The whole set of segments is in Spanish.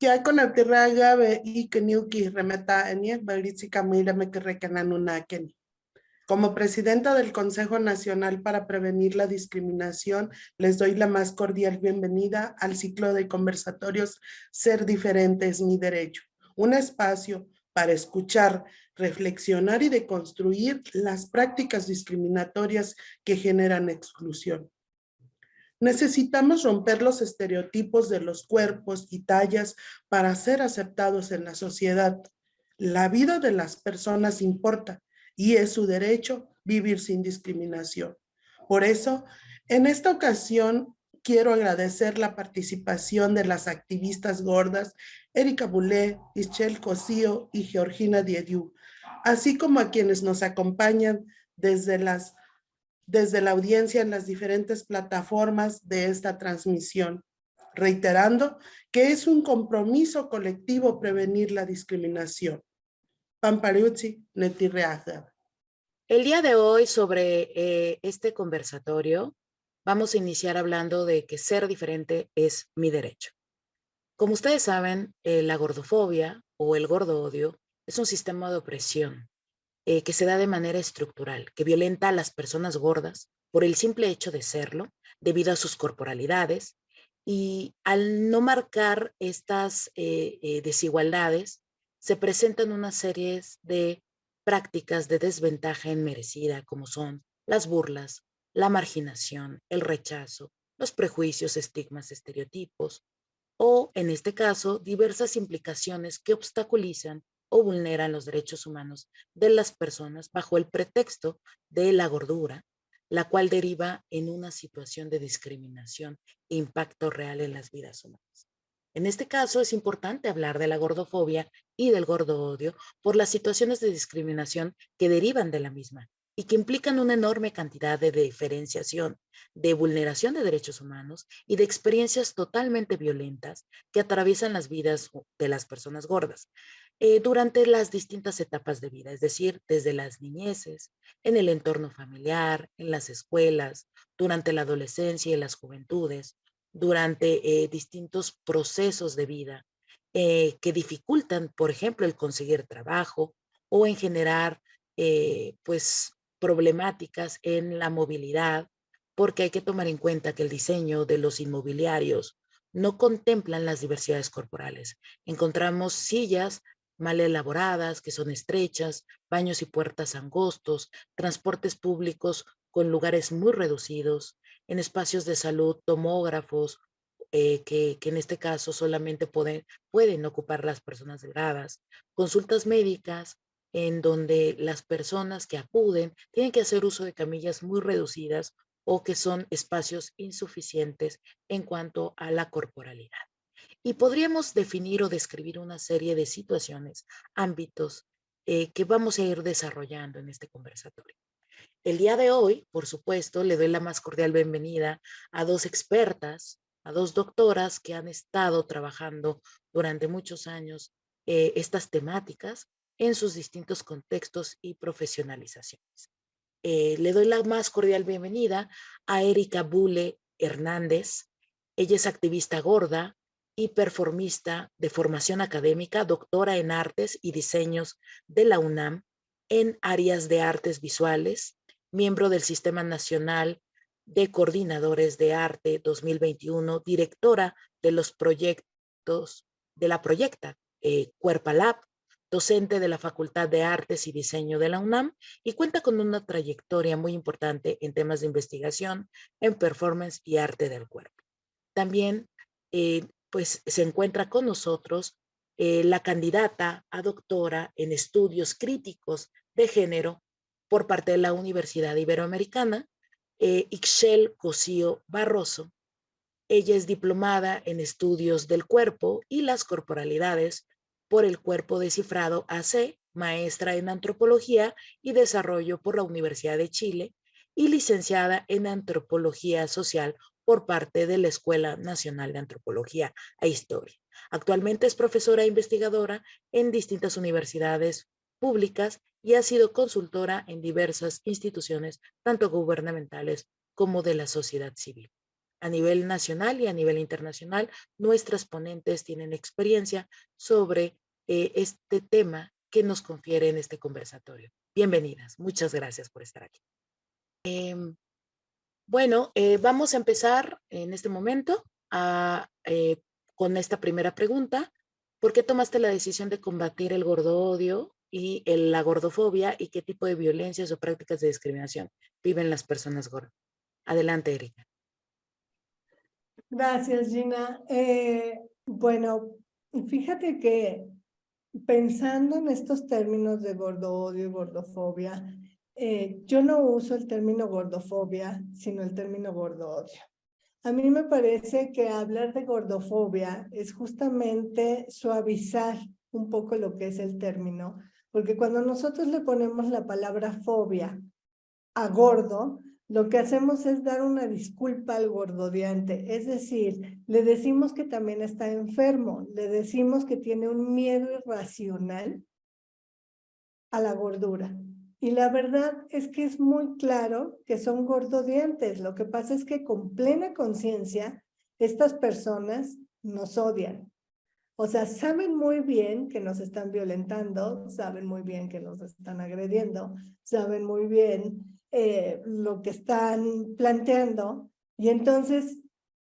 Ya con Autiraga y Keniuki remeta enie, Balitzica Mira me que recananunakeni. Como presidenta del Consejo Nacional para Prevenir la Discriminación, les doy la más cordial bienvenida al ciclo de conversatorios Ser Diferente es mi derecho, un espacio para escuchar, reflexionar y deconstruir las prácticas discriminatorias que generan exclusión. Necesitamos romper los estereotipos de los cuerpos y tallas para ser aceptados en la sociedad. La vida de las personas importa y es su derecho vivir sin discriminación. Por eso, en esta ocasión, quiero agradecer la participación de las activistas gordas Erika Bulé, Ischel Cosío y Georgina Diediu, así como a quienes nos acompañan desde la audiencia en las diferentes plataformas de esta transmisión, reiterando que es un compromiso colectivo prevenir la discriminación. Pampariuzzi, Netirreaga. El día de hoy sobre este conversatorio vamos a iniciar hablando de que ser diferente es mi derecho. Como ustedes saben, la gordofobia o el gordo-odio es un sistema de opresión que se da de manera estructural, que violenta a las personas gordas por el simple hecho de serlo, debido a sus corporalidades, y al no marcar estas desigualdades, se presentan una serie de prácticas de desventaja inmerecida, como son las burlas, la marginación, el rechazo, los prejuicios, estigmas, estereotipos, o, en este caso, diversas implicaciones que obstaculizan o vulneran los derechos humanos de las personas bajo el pretexto de la gordura, la cual deriva en una situación de discriminación e impacto real en las vidas humanas. En este caso, es importante hablar de la gordofobia y del gordo-odio por las situaciones de discriminación que derivan de la misma y que implican una enorme cantidad de diferenciación, de vulneración de derechos humanos y de experiencias totalmente violentas que atraviesan las vidas de las personas gordas durante las distintas etapas de vida, es decir, desde las niñeces, en el entorno familiar, en las escuelas, durante la adolescencia y las juventudes, durante distintos procesos de vida que dificultan, por ejemplo, el conseguir trabajo o en generar, pues, problemáticas en la movilidad, porque hay que tomar en cuenta que el diseño de los inmobiliarios no contemplan las diversidades corporales. Encontramos sillas mal elaboradas, que son estrechas, baños y puertas angostos, transportes públicos con lugares muy reducidos, en espacios de salud, tomógrafos, que en este caso solamente pueden ocupar las personas delgadas, consultas médicas en donde las personas que acuden tienen que hacer uso de camillas muy reducidas o que son espacios insuficientes en cuanto a la corporalidad. Y podríamos definir o describir una serie de situaciones, ámbitos que vamos a ir desarrollando en este conversatorio. El día de hoy, por supuesto, le doy la más cordial bienvenida a dos expertas, a dos doctoras que han estado trabajando durante muchos años estas temáticas en sus distintos contextos y profesionalizaciones. Le doy la más cordial bienvenida a Erika Bule Hernández. Ella es activista gorda y performista de formación académica, doctora en artes y diseños de la UNAM en áreas de artes visuales, miembro del Sistema Nacional de Coordinadores de Arte 2021, directora de los proyectos de la Proyecta Cuerpa Lab, docente de la Facultad de Artes y Diseño de la UNAM y cuenta con una trayectoria muy importante en temas de investigación en performance y arte del cuerpo. También pues se encuentra con nosotros la candidata a doctora en estudios críticos de género por parte de la Universidad Iberoamericana, Ixchel Cosío Barroso. Ella es diplomada en estudios del cuerpo y las corporalidades por el Cuerpo Descifrado AC, maestra en antropología y desarrollo por la Universidad de Chile y licenciada en antropología social por parte de la Escuela Nacional de Antropología e Historia. Actualmente es profesora e investigadora en distintas universidades públicas y ha sido consultora en diversas instituciones, tanto gubernamentales como de la sociedad civil. a nivel nacional y a nivel internacional. Nuestras ponentes tienen experiencia sobre este tema que nos confiere en este conversatorio. Bienvenidas, muchas gracias por estar aquí. Bueno, vamos a empezar en este momento con esta primera pregunta. ¿Por qué tomaste la decisión de combatir el gordo-odio y la gordofobia y qué tipo de violencias o prácticas de discriminación viven las personas gordas? Adelante, Erika. Gracias, Gina. Bueno, fíjate que pensando en estos términos de gordo-odio y gordofobia, yo no uso el término gordofobia, sino el término gordo-odio. A mí me parece que hablar de gordofobia es justamente suavizar un poco lo que es el término, porque cuando nosotros le ponemos la palabra fobia a gordo, lo que hacemos es dar una disculpa al gordodiante, es decir, le decimos que también está enfermo, le decimos que tiene un miedo irracional a la gordura. Y la verdad es que es muy claro que son gordodiantes. Lo que pasa es que con plena conciencia, estas personas nos odian. O sea, saben muy bien que nos están violentando, saben muy bien que nos están agrediendo, saben muy bien lo que están planteando. Y entonces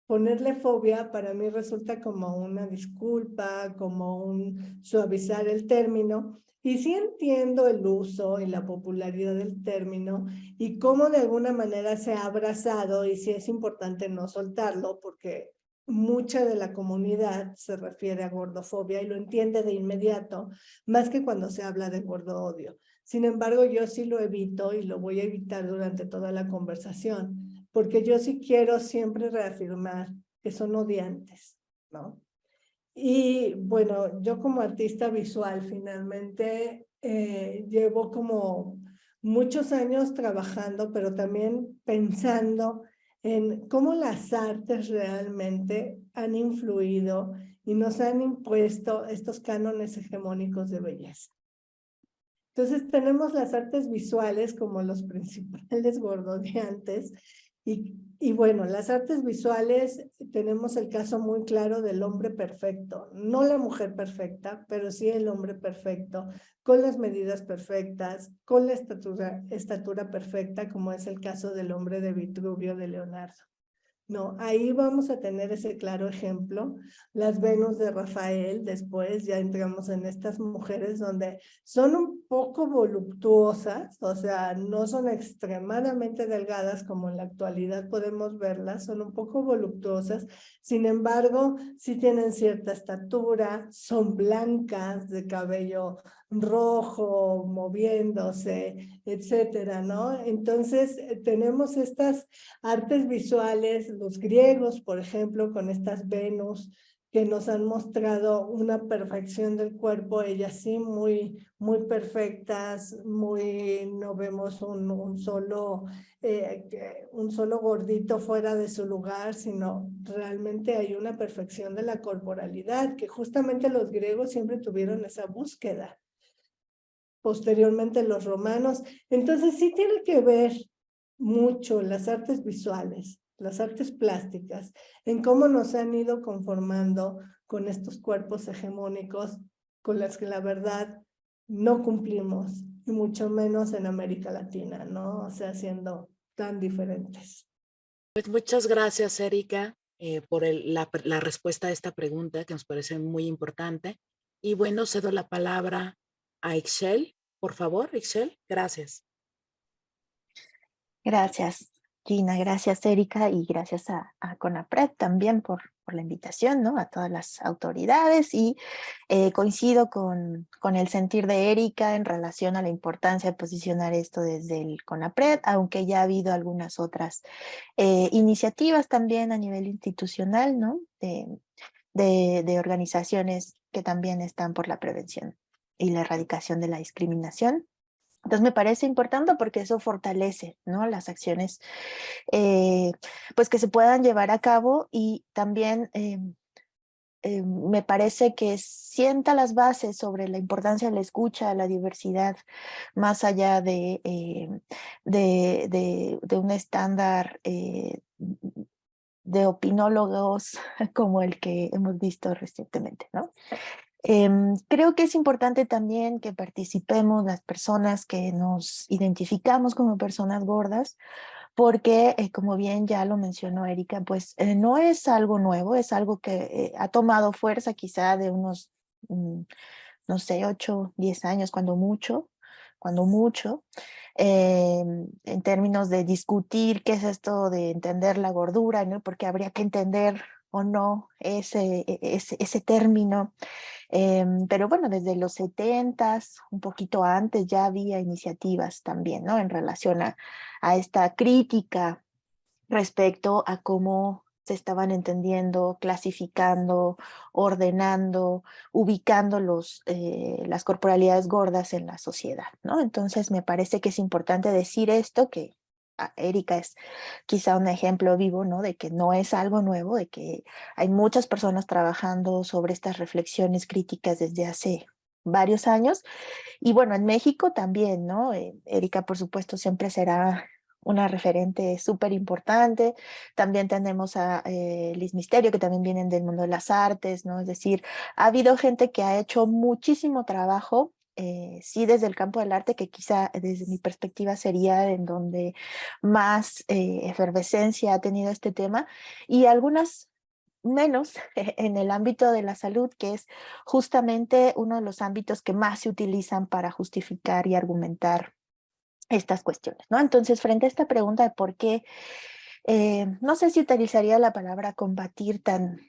ponerle fobia para mí resulta como una disculpa, como un suavizar el término. Y sí entiendo el uso y la popularidad del término y cómo de alguna manera se ha abrazado y sí es importante no soltarlo porque mucha de la comunidad se refiere a gordofobia y lo entiende de inmediato, más que cuando se habla de gordo-odio. Sin embargo, yo sí lo evito y lo voy a evitar durante toda la conversación, porque yo sí quiero siempre reafirmar que son odiantes, ¿no? Y bueno, yo como artista visual finalmente llevo como muchos años trabajando, pero también pensando en cómo las artes realmente han influido y nos han impuesto estos cánones hegemónicos de belleza. Entonces tenemos las artes visuales como los principales gordodiantes y bueno, las artes visuales tenemos el caso muy claro del hombre perfecto, no la mujer perfecta, pero sí el hombre perfecto, con las medidas perfectas, con la estatura perfecta, como es el caso del hombre de Vitruvio de Leonardo. No, ahí vamos a tener ese claro ejemplo. Las Venus de Rafael, después ya entramos en estas mujeres donde son un poco voluptuosas, o sea, no son extremadamente delgadas como en la actualidad podemos verlas, son un poco voluptuosas, sin embargo, sí tienen cierta estatura, son blancas, de cabello rojo, moviéndose, etcétera, ¿no? Entonces, tenemos estas artes visuales, los griegos, por ejemplo, con estas Venus, que nos han mostrado una perfección del cuerpo, ellas sí, muy perfectas, no vemos un solo gordito fuera de su lugar, sino realmente hay una perfección de la corporalidad, que justamente los griegos siempre tuvieron esa búsqueda. Posteriormente los romanos. Entonces sí tiene que ver mucho las artes visuales, las artes plásticas, en cómo nos han ido conformando con estos cuerpos hegemónicos con las que la verdad no cumplimos, y mucho menos en América Latina, ¿no? O sea, siendo tan diferentes. Pues muchas gracias, Erika, por la respuesta a esta pregunta que nos parece muy importante. Y bueno, cedo la palabra a Ixchel. Por favor, Ixchel, gracias. Gracias, Gina, gracias, Erika, y gracias a CONAPRED también por la invitación, ¿no? A todas las autoridades, y coincido con el sentir de Erika en relación a la importancia de posicionar esto desde el CONAPRED, aunque ya ha habido algunas otras iniciativas también a nivel institucional, ¿no? De organizaciones que también están por la prevención y la erradicación de la discriminación. Entonces me parece importante porque eso fortalece, ¿no? Las acciones pues que se puedan llevar a cabo, y también me parece que sienta las bases sobre la importancia de la escucha a la diversidad, más allá de un estándar de opinólogos como el que hemos visto recientemente, ¿no? Creo que es importante también que participemos las personas que nos identificamos como personas gordas, porque como bien ya lo mencionó Erika, pues no es algo nuevo, es algo que ha tomado fuerza quizá de unos, no sé, 8, 10 años, cuando mucho, en términos de discutir qué es esto de entender la gordura, ¿no? Porque habría que entender o no ese término. Pero bueno, desde los 70s, un poquito antes, ya había iniciativas también, ¿no? En relación a esta crítica respecto a cómo se estaban entendiendo, clasificando, ordenando, ubicando las corporalidades gordas en la sociedad, ¿no? Entonces me parece que es importante decir esto, que Erika es quizá un ejemplo vivo, ¿no? De que no es algo nuevo, de que hay muchas personas trabajando sobre estas reflexiones críticas desde hace varios años. Y bueno, en México también, ¿no? Erika, por supuesto, siempre será una referente súper importante. También tenemos a Liz Misterio, que también vienen del mundo de las artes, ¿no? Es decir, ha habido gente que ha hecho muchísimo trabajo, sí desde el campo del arte, que quizá desde mi perspectiva sería en donde más efervescencia ha tenido este tema, y algunas menos en el ámbito de la salud, que es justamente uno de los ámbitos que más se utilizan para justificar y argumentar estas cuestiones, ¿no? Entonces, frente a esta pregunta de por qué, no sé si utilizaría la palabra combatir tan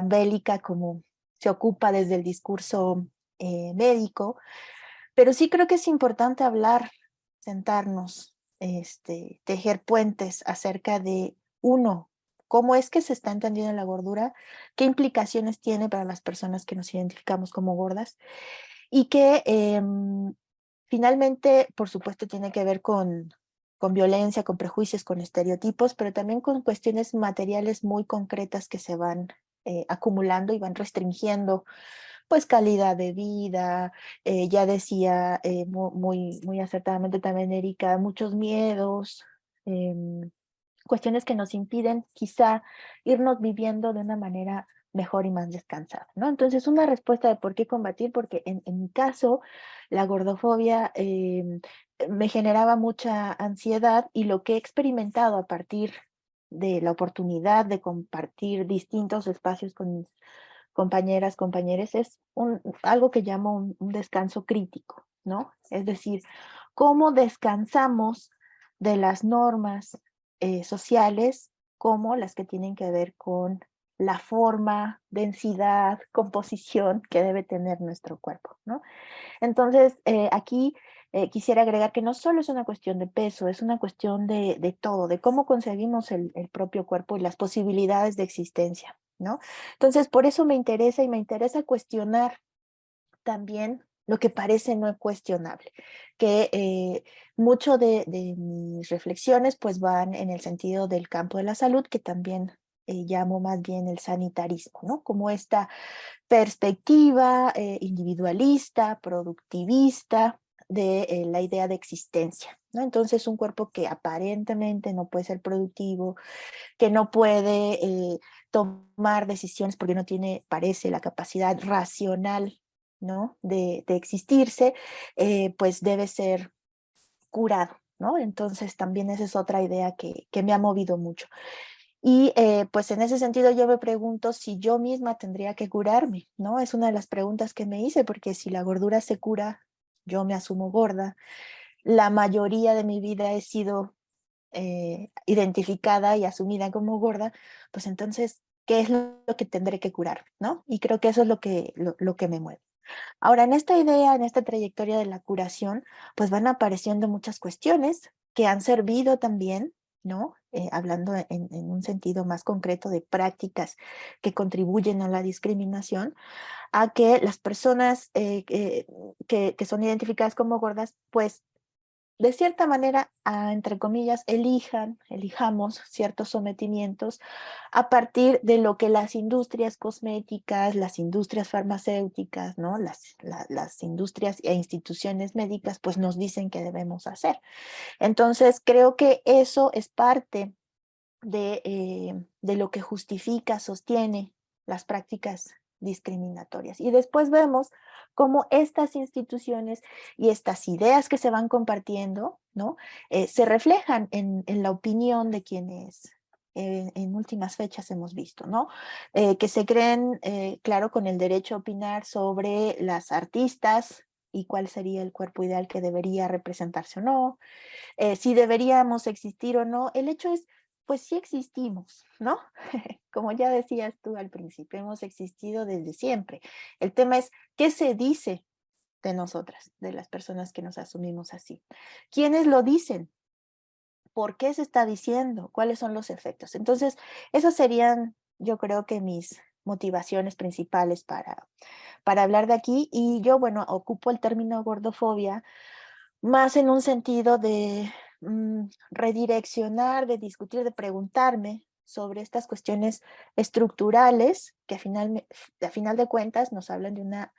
bélica como se ocupa desde el discurso médico, pero sí creo que es importante hablar, sentarnos, tejer puentes acerca de, uno, cómo es que se está entendiendo la gordura, qué implicaciones tiene para las personas que nos identificamos como gordas, y que finalmente, por supuesto, tiene que ver con violencia, con prejuicios, con estereotipos, pero también con cuestiones materiales muy concretas que se van acumulando y van restringiendo pues calidad de vida, ya decía muy acertadamente también Erika, muchos miedos, cuestiones que nos impiden quizá irnos viviendo de una manera mejor y más descansada, ¿no? Entonces, una respuesta de por qué combatir, porque en mi caso, la gordofobia me generaba mucha ansiedad, y lo que he experimentado a partir de la oportunidad de compartir distintos espacios con mis compañeras, compañeros, es algo que llamo un descanso crítico, ¿no? Es decir, cómo descansamos de las normas sociales, como las que tienen que ver con la forma, densidad, composición que debe tener nuestro cuerpo, ¿no? Entonces, aquí quisiera agregar que no solo es una cuestión de peso, es una cuestión de todo, de cómo concebimos el propio cuerpo y las posibilidades de existencia, ¿no? Entonces, por eso me interesa, y me interesa cuestionar también lo que parece no cuestionable, que mucho de mis reflexiones pues van en el sentido del campo de la salud, que también llamo más bien el sanitarismo, ¿no? Como esta perspectiva individualista, productivista de la idea de existencia, ¿no? Entonces, un cuerpo que aparentemente no puede ser productivo, que no puede tomar decisiones porque no tiene, parece, la capacidad racional, ¿no? De existirse, pues debe ser curado, ¿no? Entonces, también esa es otra idea que me ha movido mucho. Y pues en ese sentido yo me pregunto si yo misma tendría que curarme, ¿no? Es una de las preguntas que me hice, porque si la gordura se cura, yo me asumo gorda. La mayoría de mi vida he sido identificada y asumida como gorda, pues entonces, ¿qué es lo que tendré que curar, ¿no? Y creo que eso es lo que me mueve. Ahora, en esta idea, en esta trayectoria de la curación, pues van apareciendo muchas cuestiones que han servido también, ¿no? Hablando en un sentido más concreto de prácticas que contribuyen a la discriminación, a que las personas que son identificadas como gordas, pues de cierta manera, entre comillas, elijamos ciertos sometimientos a partir de lo que las industrias cosméticas, las industrias farmacéuticas, ¿no? Las industrias e instituciones médicas, pues nos dicen que debemos hacer. Entonces, creo que eso es parte de lo que justifica, sostiene las prácticas discriminatorias. Y después vemos cómo estas instituciones y estas ideas que se van compartiendo, ¿no? Se reflejan en la opinión de quienes en últimas fechas hemos visto, ¿no? Que se creen, claro, con el derecho a opinar sobre las artistas y cuál sería el cuerpo ideal que debería representarse o no, si deberíamos existir o no. El hecho es, pues sí existimos, ¿no? Como ya decías tú al principio, hemos existido desde siempre. El tema es, ¿qué se dice de nosotras, de las personas que nos asumimos así? ¿Quiénes lo dicen? ¿Por qué se está diciendo? ¿Cuáles son los efectos? Entonces, esas serían, yo creo que mis motivaciones principales para hablar de aquí. Y yo, bueno, ocupo el término gordofobia más en un sentido de redireccionar, de discutir, de preguntarme sobre estas cuestiones estructurales que a final de cuentas nos hablan de una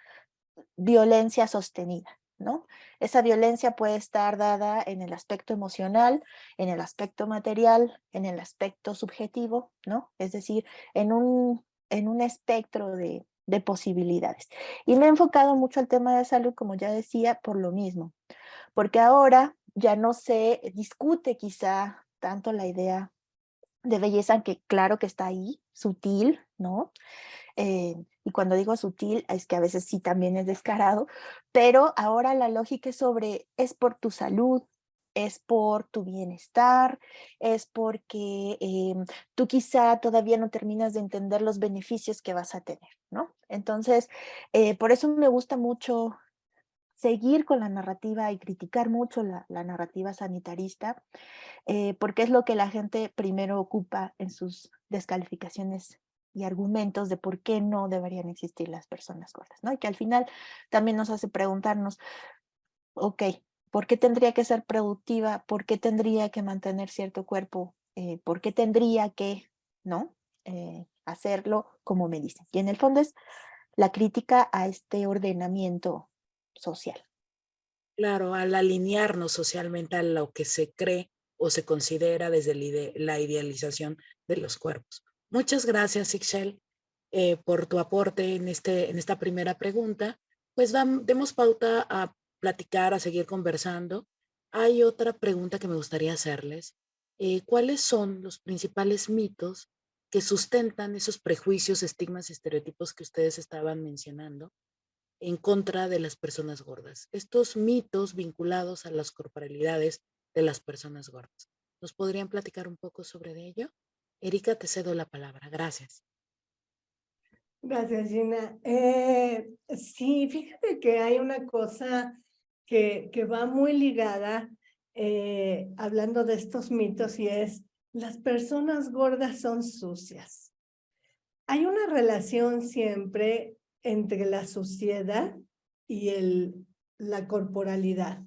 violencia sostenida, ¿no? Esa violencia puede estar dada en el aspecto emocional, en el aspecto material, en el aspecto subjetivo, ¿no? Es decir, en un espectro de posibilidades. Y me he enfocado mucho al tema de salud, como ya decía, por lo mismo, porque ahora ya no se discute quizá tanto la idea de belleza, que claro que está ahí, sutil, ¿no? Y cuando digo sutil, es que a veces sí también es descarado, pero ahora la lógica es sobre, es por tu salud, es por tu bienestar, es porque tú quizá todavía no terminas de entender los beneficios que vas a tener, ¿no? Entonces, por eso me gusta mucho seguir con la narrativa y criticar mucho la narrativa sanitarista, porque es lo que la gente primero ocupa en sus descalificaciones y argumentos de por qué no deberían existir las personas gordas, ¿no? Y que al final también nos hace preguntarnos, ok, ¿por qué tendría que ser productiva? ¿Por qué tendría que mantener cierto cuerpo? ¿Por qué tendría que, ¿no? Hacerlo como me dicen. Y en el fondo es la crítica a este ordenamiento social. Claro, al alinearnos socialmente a lo que se cree o se considera desde la idealización de los cuerpos. Muchas gracias, Ixchel, por tu aporte en esta primera pregunta. Pues demos pauta a platicar, a seguir conversando. Hay otra pregunta que me gustaría hacerles. ¿Cuáles son los principales mitos que sustentan esos prejuicios, estigmas y estereotipos que ustedes estaban mencionando en contra de las personas gordas? Estos mitos vinculados a las corporalidades de las personas gordas. ¿Nos podrían platicar un poco sobre ello? Erika, te cedo la palabra. Gracias. Gracias, Gina. Sí, fíjate que hay una cosa que va muy ligada, hablando de estos mitos, y es, las personas gordas son sucias. Hay una relación siempre entre la suciedad y la corporalidad,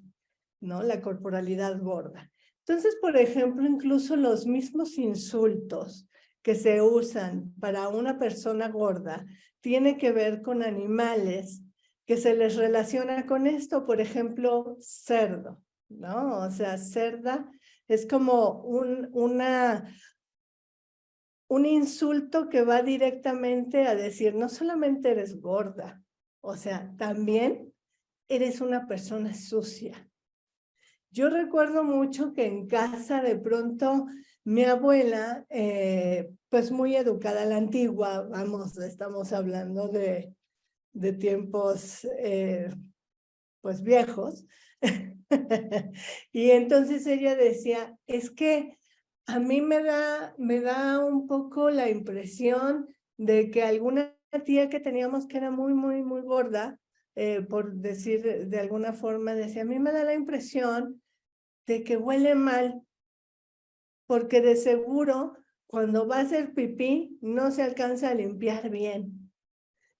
¿no? La corporalidad gorda. Entonces, por ejemplo, incluso los mismos insultos que se usan para una persona gorda tiene que ver con animales que se les relaciona con esto, por ejemplo, cerdo, ¿no? O sea, cerda es como un insulto que va directamente a decir, no solamente eres gorda, o sea, también eres una persona sucia. Yo recuerdo mucho que en casa de pronto mi abuela, pues muy educada a la antigua, vamos, estamos hablando de tiempos pues viejos, y entonces ella decía, es que a mí me da un poco la impresión de que alguna tía que teníamos que era muy gorda, por decir de alguna forma, decía, a mí me da la impresión de que huele mal, porque de seguro cuando va a hacer pipí no se alcanza a limpiar bien.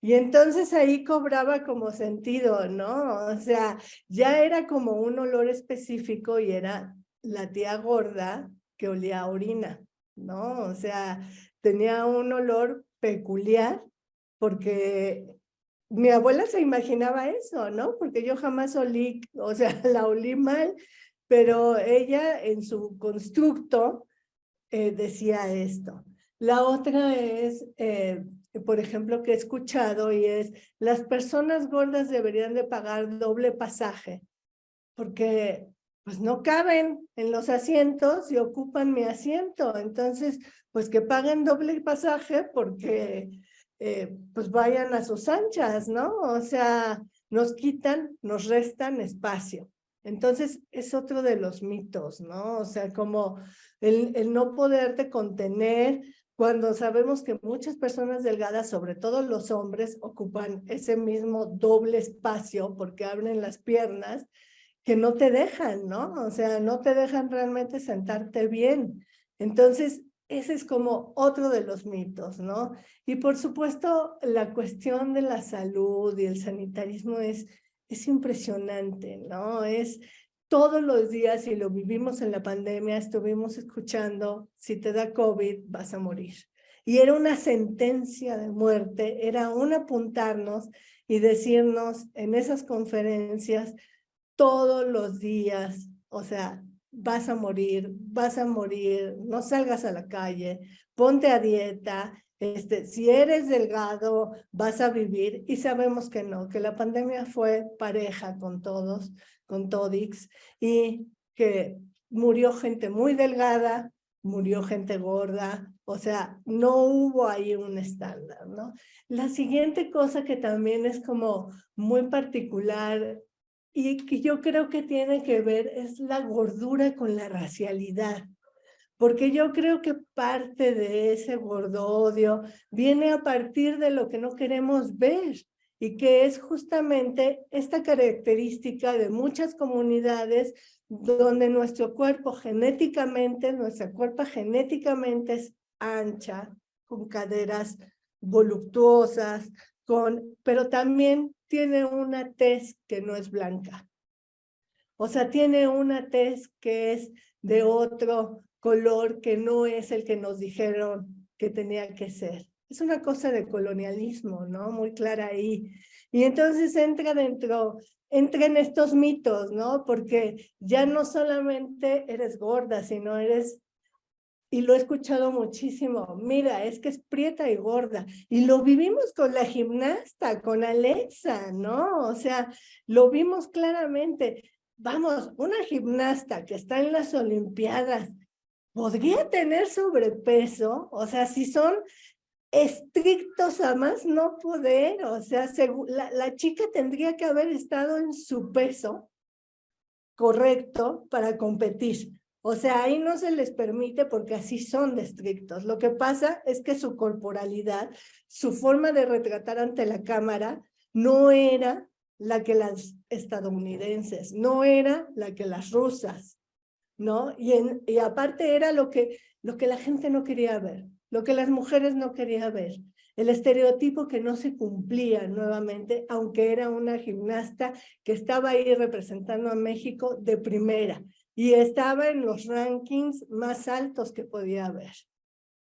Y entonces ahí cobraba como sentido, ¿no? O sea, ya era como un olor específico y era la tía gorda que olía a orina, ¿no? O sea, tenía un olor peculiar porque mi abuela se imaginaba eso, ¿no? Porque yo jamás olí, o sea, la olí mal, pero ella en su constructo decía esto. La otra es, por ejemplo, que he escuchado y es, las personas gordas deberían de pagar doble pasaje porque pues no caben en los asientos y ocupan mi asiento. Entonces, pues que paguen doble pasaje porque pues vayan a sus anchas, ¿no? O sea, nos quitan, nos restan espacio. Entonces, es otro de los mitos, ¿no? O sea, como el no poderte contener cuando sabemos que muchas personas delgadas, sobre todo los hombres, ocupan ese mismo doble espacio porque abren las piernas que no te dejan, ¿no? O sea, no te dejan realmente sentarte bien. Entonces, ese es como otro de los mitos, ¿no? Y por supuesto, la cuestión de la salud y el sanitarismo es impresionante, ¿no? Es todos los días, y lo vivimos en la pandemia, estuvimos escuchando, si te da COVID, vas a morir. Y era una sentencia de muerte, era un apuntarnos y decirnos en esas conferencias, todos los días, o sea, vas a morir, no salgas a la calle, ponte a dieta, si eres delgado, vas a vivir, y sabemos que no, que la pandemia fue pareja con todos, con todix, y que murió gente muy delgada, murió gente gorda, o sea, no hubo ahí un estándar, ¿no? La siguiente cosa que también es como muy particular y que yo creo que tiene que ver es la gordura con la racialidad, porque yo creo que parte de ese gordodio viene a partir de lo que no queremos ver y que es justamente esta característica de muchas comunidades donde nuestra cuerpo genéticamente es ancha, con caderas voluptuosas, pero también tiene una tez que no es blanca. O sea, tiene una tez que es de otro color que no es el que nos dijeron que tenía que ser. Es una cosa de colonialismo, ¿no? Muy clara ahí. Y entonces entra en estos mitos, ¿no? Porque ya no solamente eres gorda, sino eres, y lo he escuchado muchísimo, mira, es que es prieta y gorda. Y lo vivimos con la gimnasta, con Alexa, ¿no? O sea, lo vimos claramente. Vamos, una gimnasta que está en las Olimpiadas, ¿podría tener sobrepeso? O sea, si son estrictos a más no poder, o sea, la chica tendría que haber estado en su peso correcto para competir. O sea, ahí no se les permite porque así son de estrictos. Lo que pasa es que su corporalidad, su forma de retratar ante la cámara, no era la que las estadounidenses, no era la que las rusas, ¿no? Y aparte era lo que la gente no quería ver, lo que las mujeres no querían ver. El estereotipo que no se cumplía nuevamente, aunque era una gimnasta que estaba ahí representando a México de primera y estaba en los rankings más altos que podía haber,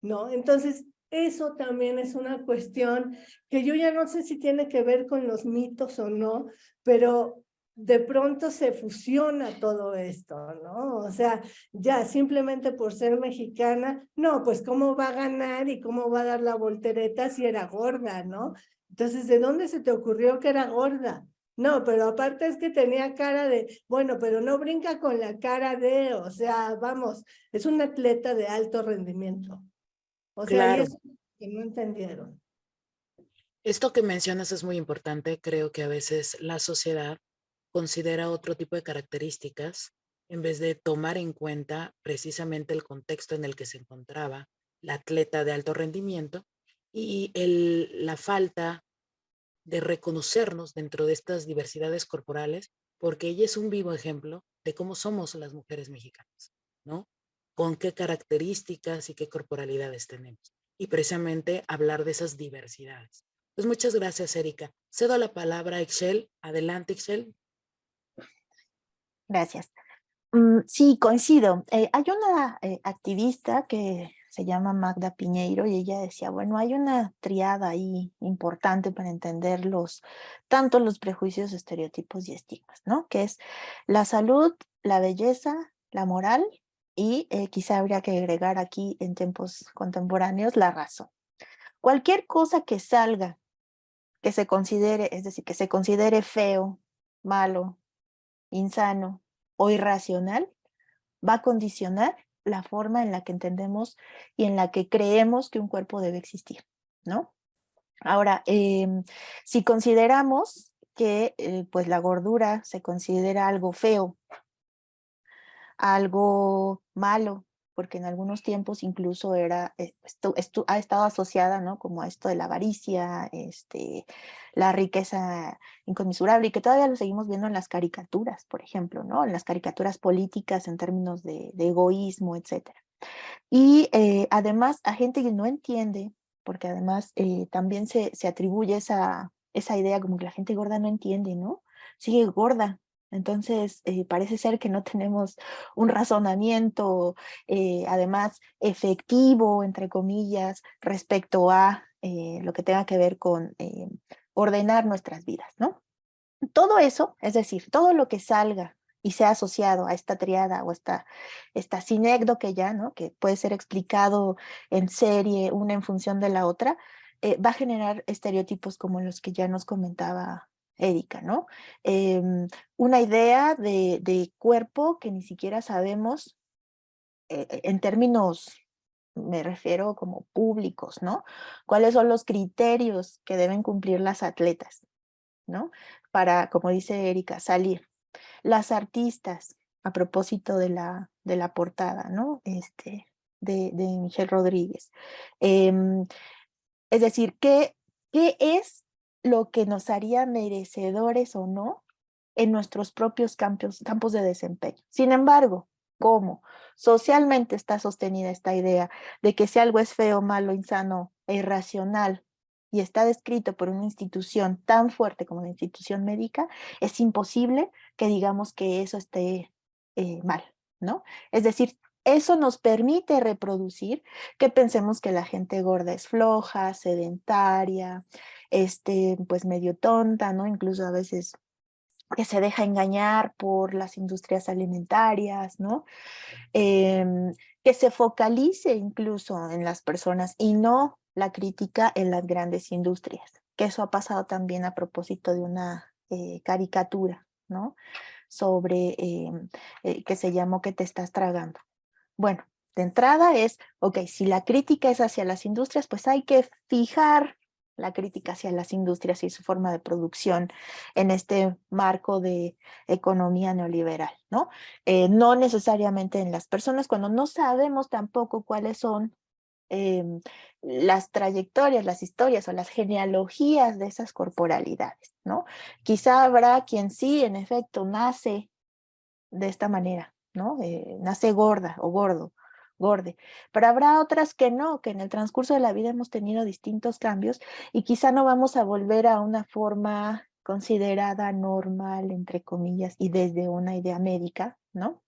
¿no? Entonces, eso también es una cuestión que yo ya no sé si tiene que ver con los mitos o no, pero de pronto se fusiona todo esto, ¿no? O sea, ya simplemente por ser mexicana, no, pues cómo va a ganar y cómo va a dar la voltereta si era gorda, ¿no? Entonces, ¿de dónde se te ocurrió que era gorda? No, pero aparte es que tenía cara de, bueno, pero no brinca con la cara de, o sea, vamos, es un atleta de alto rendimiento. O sea, y Claro, eso que no entendieron. esto que mencionas es muy importante. Creo que a veces la sociedad considera otro tipo de características en vez de tomar en cuenta precisamente el contexto en el que se encontraba la atleta de alto rendimiento y la falta de reconocernos dentro de estas diversidades corporales, porque ella es un vivo ejemplo de cómo somos las mujeres mexicanas, ¿no? Con qué características y qué corporalidades tenemos. Y precisamente hablar de esas diversidades. Pues muchas gracias, Erika. Cedo la palabra a Ixchel. Adelante, Ixchel. Gracias. Sí, coincido. Hay una activista que se llama Magda Piñeiro y ella decía, bueno, hay una triada ahí importante para entender tanto los prejuicios, estereotipos y estigmas, ¿no? Que es la salud, la belleza, la moral y quizá habría que agregar aquí en tiempos contemporáneos la razón. Cualquier cosa que salga, que se considere, es decir, que se considere feo, malo, insano o irracional, va a condicionar la forma en la que entendemos y en la que creemos que un cuerpo debe existir, ¿no? Ahora, si consideramos que pues la gordura se considera algo feo, algo malo, porque en algunos tiempos incluso era, ha estado asociada, ¿no? Como a esto de la avaricia, la riqueza inconmensurable, y que todavía lo seguimos viendo en las caricaturas, por ejemplo, ¿no? En las caricaturas políticas en términos de egoísmo, etcétera. Y además a gente que no entiende, porque además también se atribuye esa idea como que la gente gorda no entiende, ¿no? Sigue gorda. Entonces parece ser que no tenemos un razonamiento, además efectivo, entre comillas, respecto a lo que tenga que ver con ordenar nuestras vidas, ¿no? Todo eso, es decir, todo lo que salga y sea asociado a esta triada o esta sinécdoque ya, ¿no? Que puede ser explicado en serie, una en función de la otra, va a generar estereotipos como los que ya nos comentaba Erika, ¿no? Una idea de cuerpo que ni siquiera sabemos en términos, me refiero como públicos, ¿no? ¿Cuáles son los criterios que deben cumplir las atletas, ¿no? Para, como dice Erika, salir. Las artistas, a propósito de la portada, ¿no? De Michelle Rodríguez. Es decir, ¿qué es lo que nos haría merecedores o no en nuestros propios campos de desempeño? Sin embargo, ¿cómo socialmente está sostenida esta idea de que si algo es feo, malo, insano e irracional y está descrito por una institución tan fuerte como la institución médica, es imposible que digamos que eso esté mal, ¿no? Es decir, eso nos permite reproducir que pensemos que la gente gorda es floja, sedentaria, pues medio tonta, ¿no? Incluso a veces que se deja engañar por las industrias alimentarias, ¿no? Que se focalice incluso en las personas y no la crítica en las grandes industrias, que eso ha pasado también a propósito de una caricatura, ¿no? Sobre que se llamó ¿Qué te estás tragando? Bueno, de entrada es, ok, si la crítica es hacia las industrias, pues hay que fijar la crítica hacia las industrias y su forma de producción en este marco de economía neoliberal, ¿no? No necesariamente en las personas, cuando no sabemos tampoco cuáles son las trayectorias, las historias o las genealogías de esas corporalidades, ¿no? Quizá habrá quien sí, en efecto, nace de esta manera, ¿no? Nace gorda o gordo, gorde. Pero habrá otras que no, que en el transcurso de la vida hemos tenido distintos cambios y quizá no vamos a volver a una forma considerada normal, entre comillas, y desde una idea médica, ¿no?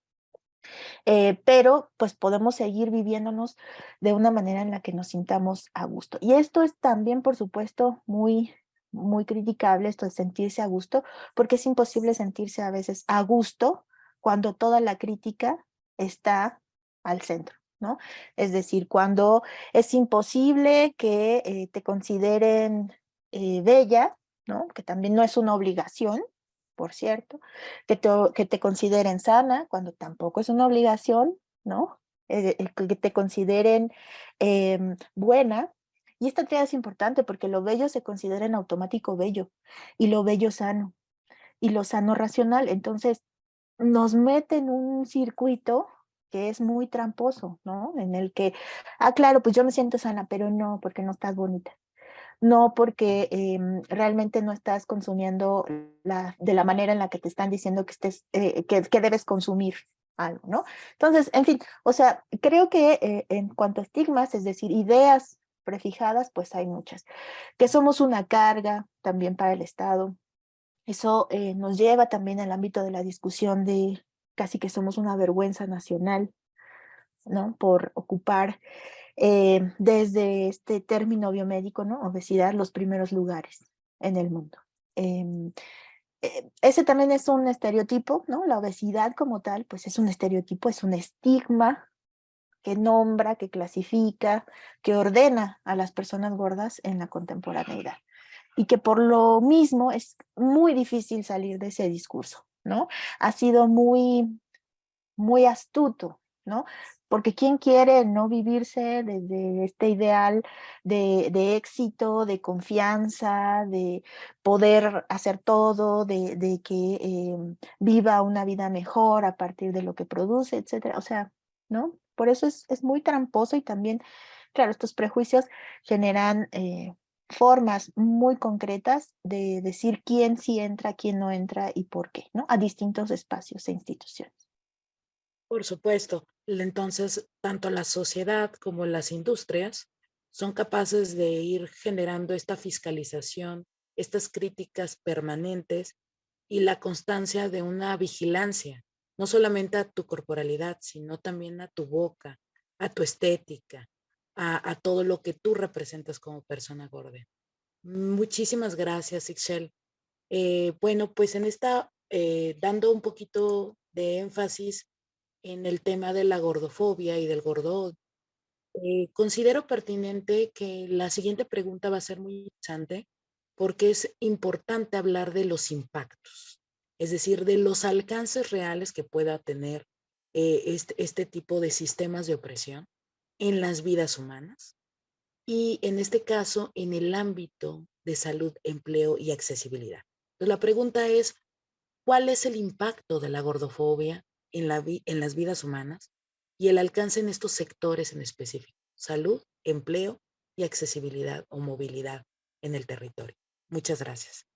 Pero pues podemos seguir viviéndonos de una manera en la que nos sintamos a gusto. Y esto es también, por supuesto, muy criticable, esto de sentirse a gusto, porque es imposible sentirse a veces a gusto cuando toda la crítica está al centro, ¿no? Es decir, cuando es imposible que te consideren bella, ¿no? Que también no es una obligación, por cierto, que te consideren sana, cuando tampoco es una obligación, ¿no? Que te consideren buena. Y esta tríada es importante porque lo bello se considera en automático bello, y lo bello sano, y lo sano racional. Entonces, nos mete en un circuito que es muy tramposo, ¿no? En el que, claro, pues yo me siento sana, pero no, porque no estás bonita. No, porque realmente no estás consumiendo de la manera en la que te están diciendo que, que debes consumir algo, ¿no? Entonces, en fin, o sea, creo que en cuanto a estigmas, es decir, ideas prefijadas, pues hay muchas. Que somos una carga también para el Estado. Eso nos lleva también al ámbito de la discusión de casi que somos una vergüenza nacional, ¿no? Por ocupar desde este término biomédico, ¿no? Obesidad, los primeros lugares en el mundo. ese también es un estereotipo, ¿no? La obesidad como tal, pues es un estereotipo, es un estigma que nombra, que clasifica, que ordena a las personas gordas en la contemporaneidad. Y que por lo mismo es muy difícil salir de ese discurso, ¿no? Ha sido muy, muy astuto, ¿no? Porque ¿quién quiere no vivirse desde este ideal de éxito, de confianza, de poder hacer todo, de que viva una vida mejor a partir de lo que produce, etcétera? O sea, ¿no? Por eso es muy tramposo y también, claro, estos prejuicios generan formas muy concretas de decir quién sí entra, quién no entra y por qué, ¿no? A distintos espacios e instituciones. Por supuesto. Entonces, tanto la sociedad como las industrias son capaces de ir generando esta fiscalización, estas críticas permanentes y la constancia de una vigilancia, no solamente a tu corporalidad, sino también a tu boca, a tu estética, a todo lo que tú representas como persona gorda. Muchísimas gracias, Ixchel. Bueno, pues en esta, dando un poquito de énfasis en el tema de la gordofobia y del gordo, considero pertinente que la siguiente pregunta va a ser muy interesante porque es importante hablar de los impactos, es decir, de los alcances reales que pueda tener este tipo de sistemas de opresión en las vidas humanas y en este caso en el ámbito de salud, empleo y accesibilidad. Entonces la pregunta es, ¿cuál es el impacto de la gordofobia en las vidas humanas y el alcance en estos sectores en específico? Salud, empleo y accesibilidad o movilidad en el territorio. Muchas gracias.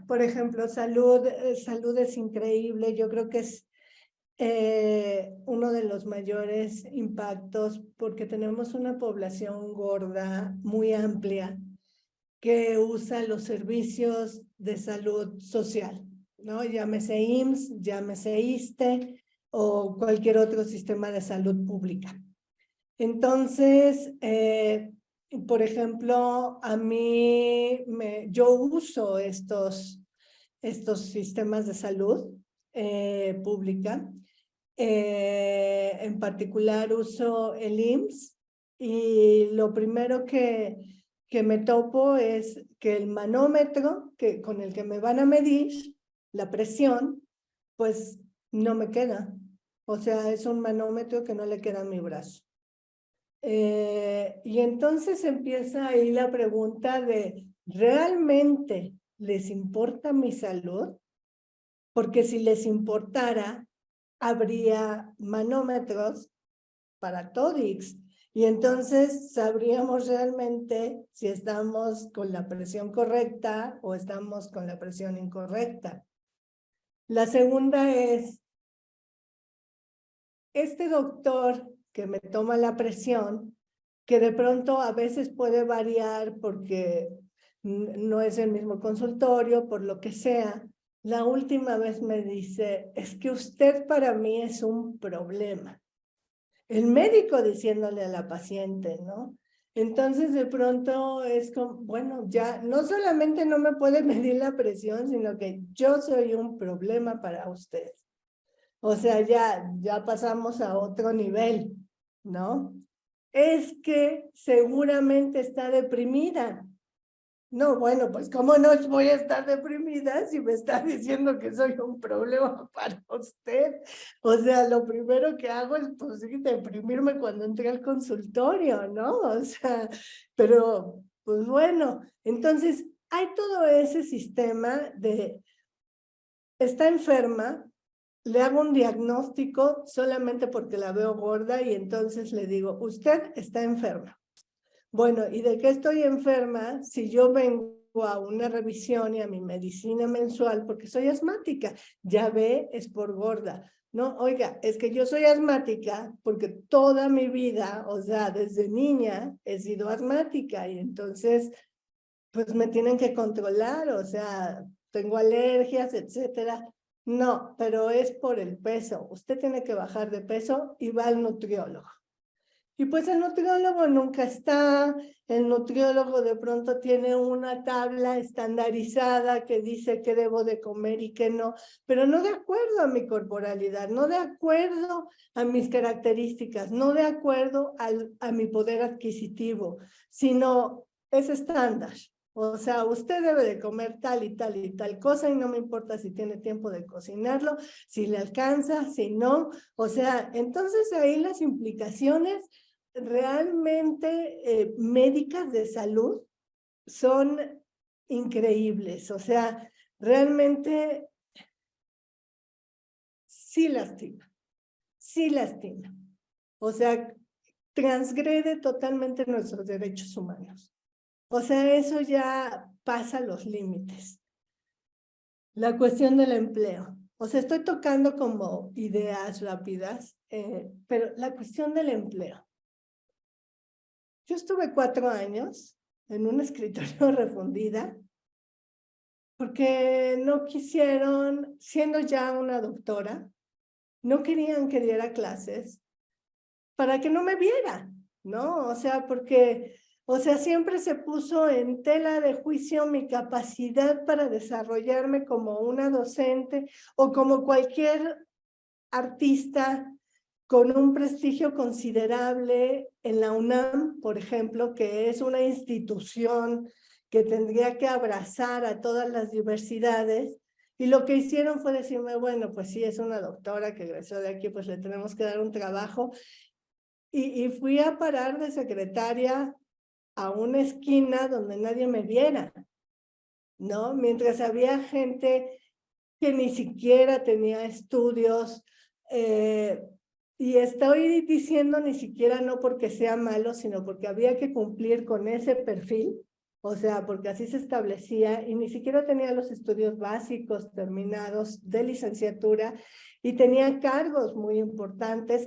Por ejemplo, salud es increíble. Yo creo que es uno de los mayores impactos porque tenemos una población gorda muy amplia que usa los servicios de salud social, ¿no? Llámese IMSS, llámese ISSSTE o cualquier otro sistema de salud pública. Entonces, por ejemplo, yo uso estos sistemas de salud pública. En particular uso el IMSS y lo primero que me topo es que el manómetro con el que me van a medir la presión, pues no me queda. O sea, es un manómetro que no le queda a mi brazo. Y entonces empieza ahí la pregunta de, ¿realmente les importa mi salud? Porque si les importara, habría manómetros para TODIX. Y entonces sabríamos realmente si estamos con la presión correcta o estamos con la presión incorrecta. La segunda es, este doctor que me toma la presión, que de pronto a veces puede variar porque no es el mismo consultorio, por lo que sea, la última vez me dice, es que usted para mí es un problema. El médico diciéndole a la paciente, ¿no? Entonces de pronto es como, bueno, ya no solamente no me puede medir la presión, sino que yo soy un problema para usted. O sea, ya pasamos a otro nivel, ¿no? Es que seguramente está deprimida. No, bueno, pues cómo no voy a estar deprimida si me está diciendo que soy un problema para usted. O sea, lo primero que hago es, pues sí, deprimirme cuando entré al consultorio, ¿no? O sea, pero, pues bueno, entonces hay todo ese sistema de, está enferma, le hago un diagnóstico solamente porque la veo gorda y entonces le digo, usted está enferma. Bueno, ¿y de qué estoy enferma si yo vengo a una revisión y a mi medicina mensual porque soy asmática? Ya ve, es por gorda. No, oiga, es que yo soy asmática porque toda mi vida, o sea, desde niña he sido asmática y entonces, pues me tienen que controlar, o sea, tengo alergias, etcétera. No, pero es por el peso. Usted tiene que bajar de peso y va al nutriólogo. Y pues el nutriólogo nunca está, el nutriólogo de pronto tiene una tabla estandarizada que dice qué debo de comer y qué no, pero no de acuerdo a mi corporalidad, no de acuerdo a mis características, no de acuerdo a mi poder adquisitivo, sino es estándar. O sea, usted debe de comer tal y tal y tal cosa y no me importa si tiene tiempo de cocinarlo, si le alcanza, si no. O sea, entonces ahí las implicaciones realmente médicas de salud son increíbles. O sea, realmente sí lastima, sí lastima. O sea, transgrede totalmente nuestros derechos humanos. O sea, eso ya pasa los límites. La cuestión del empleo. O sea, estoy tocando como ideas rápidas, pero la cuestión del empleo. Yo estuve 4 años en un escritorio refundida porque no quisieron, siendo ya una doctora, no querían que diera clases para que no me viera, ¿no? O sea, porque, o sea, siempre se puso en tela de juicio mi capacidad para desarrollarme como una docente o como cualquier artista con un prestigio considerable en la UNAM, por ejemplo, que es una institución que tendría que abrazar a todas las diversidades. Y lo que hicieron fue decirme, bueno, pues sí, es una doctora que egresó de aquí, pues le tenemos que dar un trabajo. Y fui a parar de secretaria a una esquina donde nadie me viera, ¿no? Mientras había gente que ni siquiera tenía estudios, y estoy diciendo ni siquiera no porque sea malo, sino porque había que cumplir con ese perfil, o sea, porque así se establecía, y ni siquiera tenía los estudios básicos terminados de licenciatura, y tenía cargos muy importantes,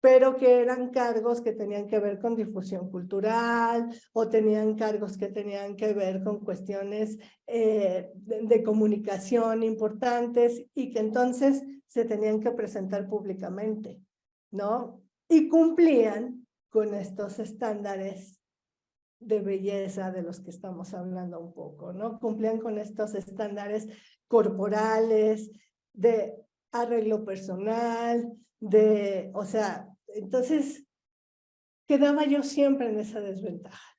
pero que eran cargos que tenían que ver con difusión cultural, o tenían cargos que tenían que ver con cuestiones de comunicación importantes, y que entonces se tenían que presentar públicamente, ¿no? Y cumplían con estos estándares de belleza de los que estamos hablando un poco, ¿no? Cumplían con estos estándares corporales, de arreglo personal, o sea, entonces quedaba yo siempre en esa desventaja,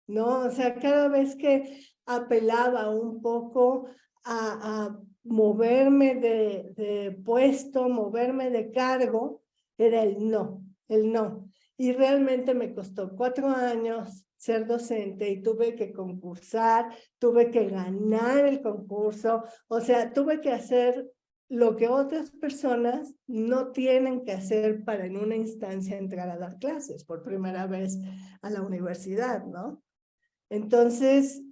¿no? O sea, cada vez que apelaba un poco a moverme de puesto, moverme de cargo, era el no, el no. Y realmente me costó 4 años ser docente y tuve que concursar, tuve que ganar el concurso, o sea, tuve que hacer lo que otras personas no tienen que hacer para en una instancia entrar a dar clases por primera vez a la universidad, ¿no? Entonces,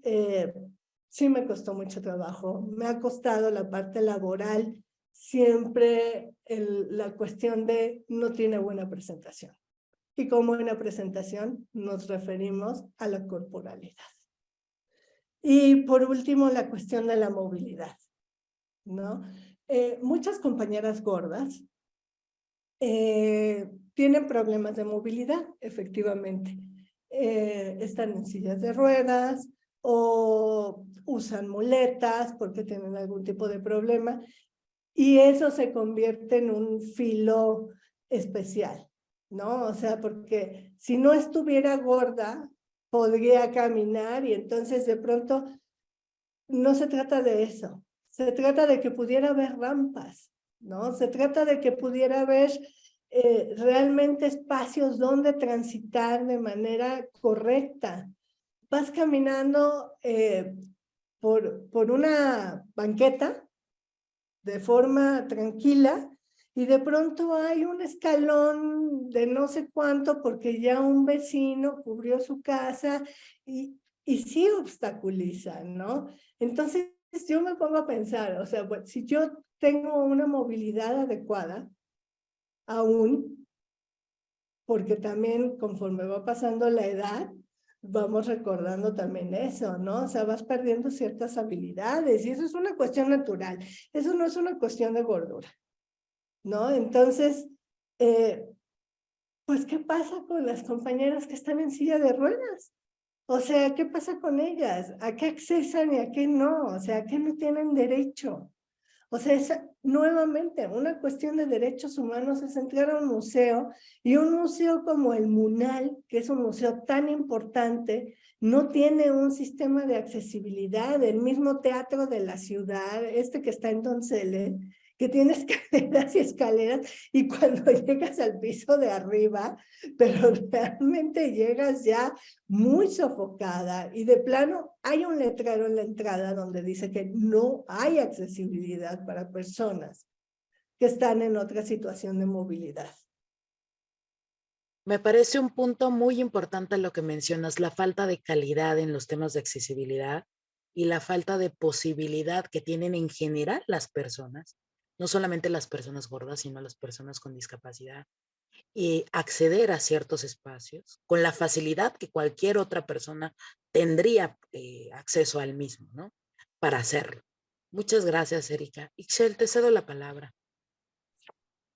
sí me costó mucho trabajo. Me ha costado la parte laboral, siempre la cuestión de no tiene buena presentación. Y como buena presentación nos referimos a la corporalidad. Y por último, la cuestión de la movilidad, ¿no? Muchas compañeras gordas tienen problemas de movilidad, efectivamente. Están en sillas de ruedas o usan muletas porque tienen algún tipo de problema, y eso se convierte en un filo especial, ¿no? O sea, porque si no estuviera gorda, podría caminar, y entonces de pronto no se trata de eso. Se trata de que pudiera haber rampas, ¿no? Se trata de que pudiera haber realmente espacios donde transitar de manera correcta. Vas caminando por una banqueta de forma tranquila y de pronto hay un escalón de no sé cuánto porque ya un vecino cubrió su casa y sí obstaculiza, ¿no? Entonces yo me pongo a pensar, o sea, bueno, si yo tengo una movilidad adecuada, aún, porque también conforme va pasando la edad, vamos recordando también eso, ¿no? O sea, vas perdiendo ciertas habilidades y eso es una cuestión natural, eso no es una cuestión de gordura, ¿no? Entonces, pues, ¿qué pasa con las compañeras que están en silla de ruedas? O sea, ¿qué pasa con ellas? ¿A qué accesan y a qué no? O sea, ¿a qué no tienen derecho? O sea, es nuevamente una cuestión de derechos humanos, es entrar a un museo, y un museo como el MUNAL, que es un museo tan importante, no tiene un sistema de accesibilidad. El mismo teatro de la ciudad, este que está en Donceles, que tiene escaleras y escaleras, y cuando llegas al piso de arriba, pero realmente llegas ya muy sofocada, y de plano hay un letrero en la entrada donde dice que no hay accesibilidad para personas que están en otra situación de movilidad. Me parece un punto muy importante lo que mencionas, la falta de calidad en los temas de accesibilidad y la falta de posibilidad que tienen en general las personas, no solamente las personas gordas, sino las personas con discapacidad, y acceder a ciertos espacios con la facilidad que cualquier otra persona tendría acceso al mismo, ¿no? Para hacerlo. Muchas gracias, Erika. Ixchel, te cedo la palabra.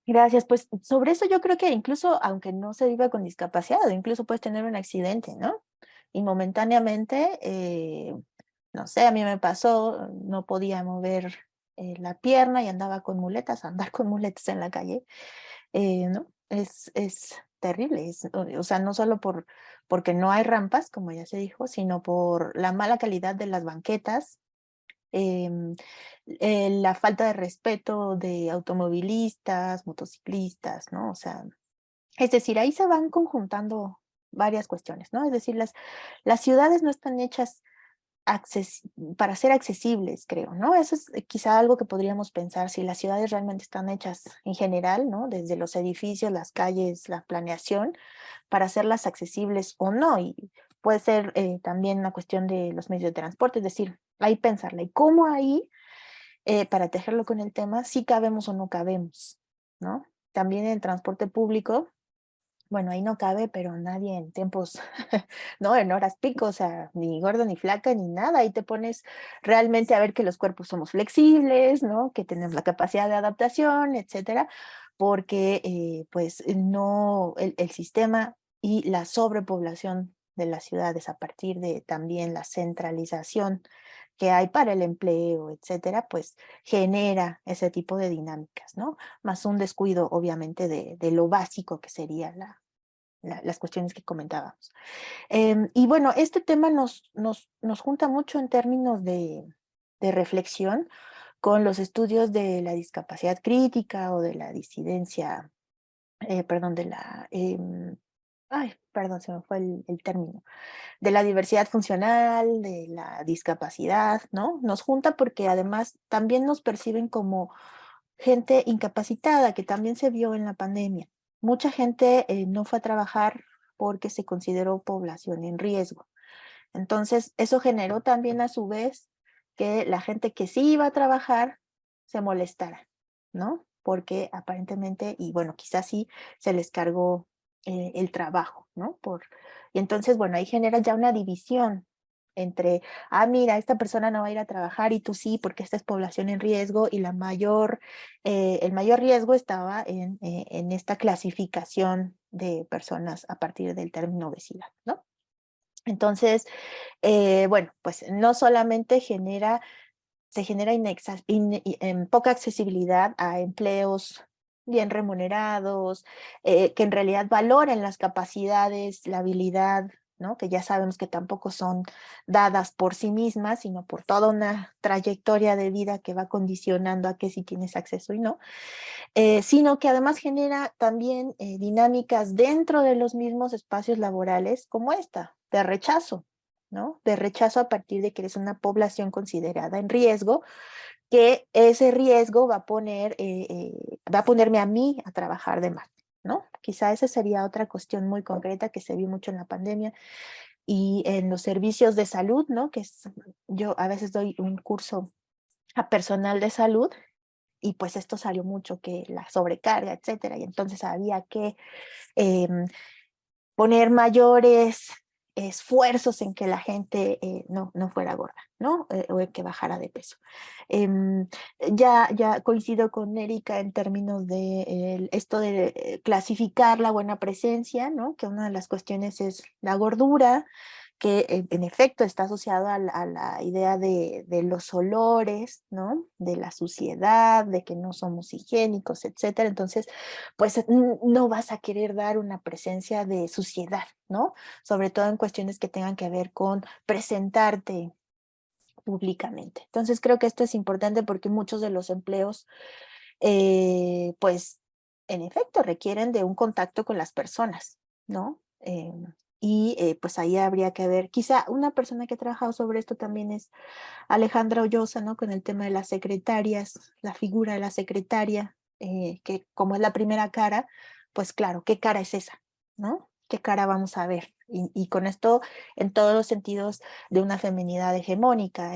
Gracias, pues sobre eso yo creo que incluso aunque no se viva con discapacidad, incluso puedes tener un accidente, ¿no? Y momentáneamente, no sé, a mí me pasó, no podía mover la pierna y andaba con muletas, andar con muletas en la calle, ¿no? Es terrible, o sea, no solo porque no hay rampas, como ya se dijo, sino por la mala calidad de las banquetas, em, la falta de respeto de automovilistas, motociclistas, ¿no? O sea, es decir, ahí se van conjuntando varias cuestiones, ¿no? Es decir, las ciudades no están hechas para ser accesibles, creo, ¿no? Eso es quizá algo que podríamos pensar si las ciudades realmente están hechas en general, ¿no? Desde los edificios, las calles, la planeación, para hacerlas accesibles o no. Y puede ser también una cuestión de los medios de transporte, es decir, ahí pensarla. ¿Y cómo ahí, para tejerlo con el tema, si cabemos o no cabemos, ¿no? También en transporte público, bueno, ahí no cabe, pero nadie en tiempos, ¿no? En horas pico, o sea, ni gordo ni flaca ni nada. Ahí te pones realmente a ver que los cuerpos somos flexibles, ¿no? Que tenemos la capacidad de adaptación, etcétera, porque pues no, el sistema y la sobrepoblación de las ciudades a partir de también la centralización que hay para el empleo, etcétera, pues genera ese tipo de dinámicas, ¿no? Más un descuido, obviamente, de lo básico que sería las cuestiones que comentábamos. Y bueno, este tema nos junta mucho en términos de reflexión con los estudios de la discapacidad crítica o de la disidencia, perdón, de la, ay, perdón, se me fue el término, de la diversidad funcional, de la discapacidad, ¿no? Nos junta porque además también nos perciben como gente incapacitada, que también se vio en la pandemia. Mucha gente no fue a trabajar porque se consideró población en riesgo. Entonces, eso generó también a su vez que la gente que sí iba a trabajar se molestara, ¿no? Porque aparentemente, y bueno, quizás sí se les cargó el trabajo, ¿no? Y entonces, bueno, ahí genera ya una división entre, mira, esta persona no va a ir a trabajar y tú sí, porque esta es población en riesgo, y el mayor riesgo estaba en esta clasificación de personas a partir del término obesidad, ¿no? Entonces, bueno, pues no solamente se genera poca accesibilidad a empleos bien remunerados, que en realidad valoren las capacidades, la habilidad, ¿no? Que ya sabemos que tampoco son dadas por sí mismas, sino por toda una trayectoria de vida que va condicionando a que si tienes acceso y no, sino que además genera también dinámicas dentro de los mismos espacios laborales como esta, de rechazo, ¿no? De rechazo a partir de que eres una población considerada en riesgo, que ese riesgo va a ponerme a mí a trabajar de más, ¿no? Quizá esa sería otra cuestión muy concreta que se vio mucho en la pandemia y en los servicios de salud, ¿no? Yo a veces doy un curso a personal de salud y pues esto salió mucho, que la sobrecarga, etcétera, y entonces había que poner mayores esfuerzos en que la gente no fuera gorda, ¿no? O en que bajara de peso. Ya coincido con Erika en términos de esto de clasificar la buena presencia, ¿no? Que una de las cuestiones es la gordura, que en efecto está asociado a la idea de los olores, ¿no? De la suciedad, de que no somos higiénicos, etcétera. Entonces, pues no vas a querer dar una presencia de suciedad, ¿no? Sobre todo en cuestiones que tengan que ver con presentarte públicamente. Entonces, creo que esto es importante porque muchos de los empleos, pues, en efecto, requieren de un contacto con las personas, ¿no? Pues ahí habría que ver, quizá una persona que ha trabajado sobre esto también es Alejandra Ollosa, ¿no? Con el tema de las secretarias, la figura de la secretaria, que como es la primera cara, pues claro, ¿qué cara es esa? ¿No? ¿Qué cara vamos a ver? Y con esto, en todos los sentidos de una feminidad hegemónica,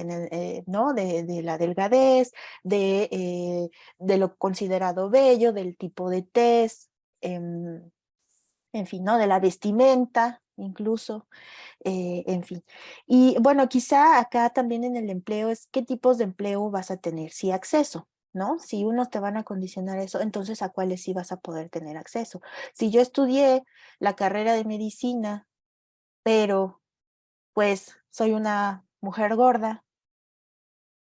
¿no? De la delgadez, de lo considerado bello, del tipo de tez, em, en fin, ¿no? De la vestimenta, incluso, en fin. Y bueno, quizá acá también en el empleo es qué tipos de empleo vas a tener, si acceso, ¿no? Si unos te van a condicionar eso, entonces a cuáles sí vas a poder tener acceso. Si yo estudié la carrera de medicina, pero pues soy una mujer gorda,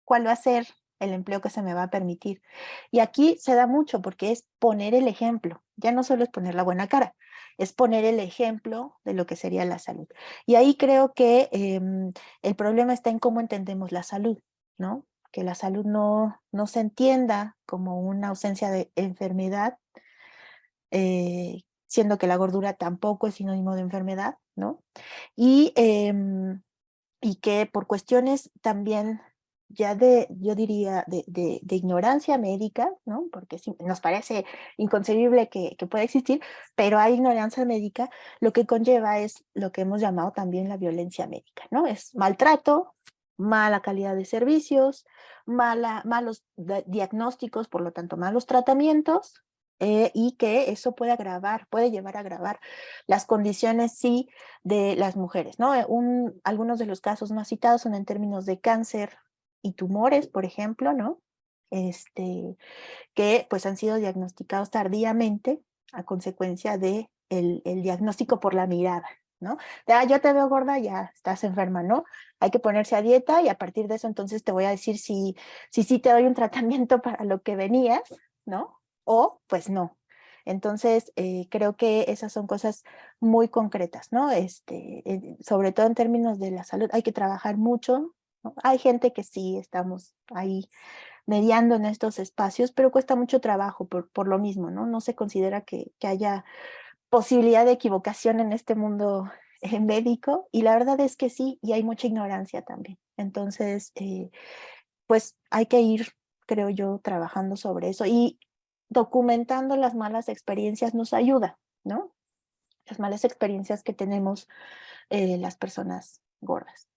¿cuál va a ser el empleo que se me va a permitir? Y aquí se da mucho porque es poner el ejemplo, ya no solo es poner la buena cara, es poner el ejemplo de lo que sería la salud. Y ahí creo que el problema está en cómo entendemos la salud, ¿no? Que la salud no se entienda como una ausencia de enfermedad, siendo que la gordura tampoco es sinónimo de enfermedad, ¿no? Y que por cuestiones también ya yo diría, de ignorancia médica, ¿no? Porque sí, nos parece inconcebible que pueda existir, pero hay ignorancia médica, lo que conlleva es lo que hemos llamado también la violencia médica, ¿no? Es maltrato, mala calidad de servicios, malos diagnósticos, por lo tanto, malos tratamientos, y que eso puede llevar a agravar las condiciones, sí, de las mujeres, ¿no? Algunos de los casos más citados son en términos de cáncer y tumores, por ejemplo, ¿no? Que pues han sido diagnosticados tardíamente a consecuencia de el diagnóstico por la mirada, ¿no? Yo te veo gorda, ya estás enferma, ¿no? Hay que ponerse a dieta y a partir de eso entonces te voy a decir si te doy un tratamiento para lo que venías, ¿no? O pues no. Entonces, creo que esas son cosas muy concretas, ¿no? Sobre todo en términos de la salud, hay que trabajar mucho, ¿no? Hay gente que sí estamos ahí mediando en estos espacios, pero cuesta mucho trabajo por lo mismo, ¿no? No se considera que haya posibilidad de equivocación en este mundo médico, y la verdad es que sí, y hay mucha ignorancia también. Entonces, pues hay que ir, creo yo, trabajando sobre eso y documentando las malas experiencias nos ayuda, ¿no? Las malas experiencias que tenemos las personas gordas.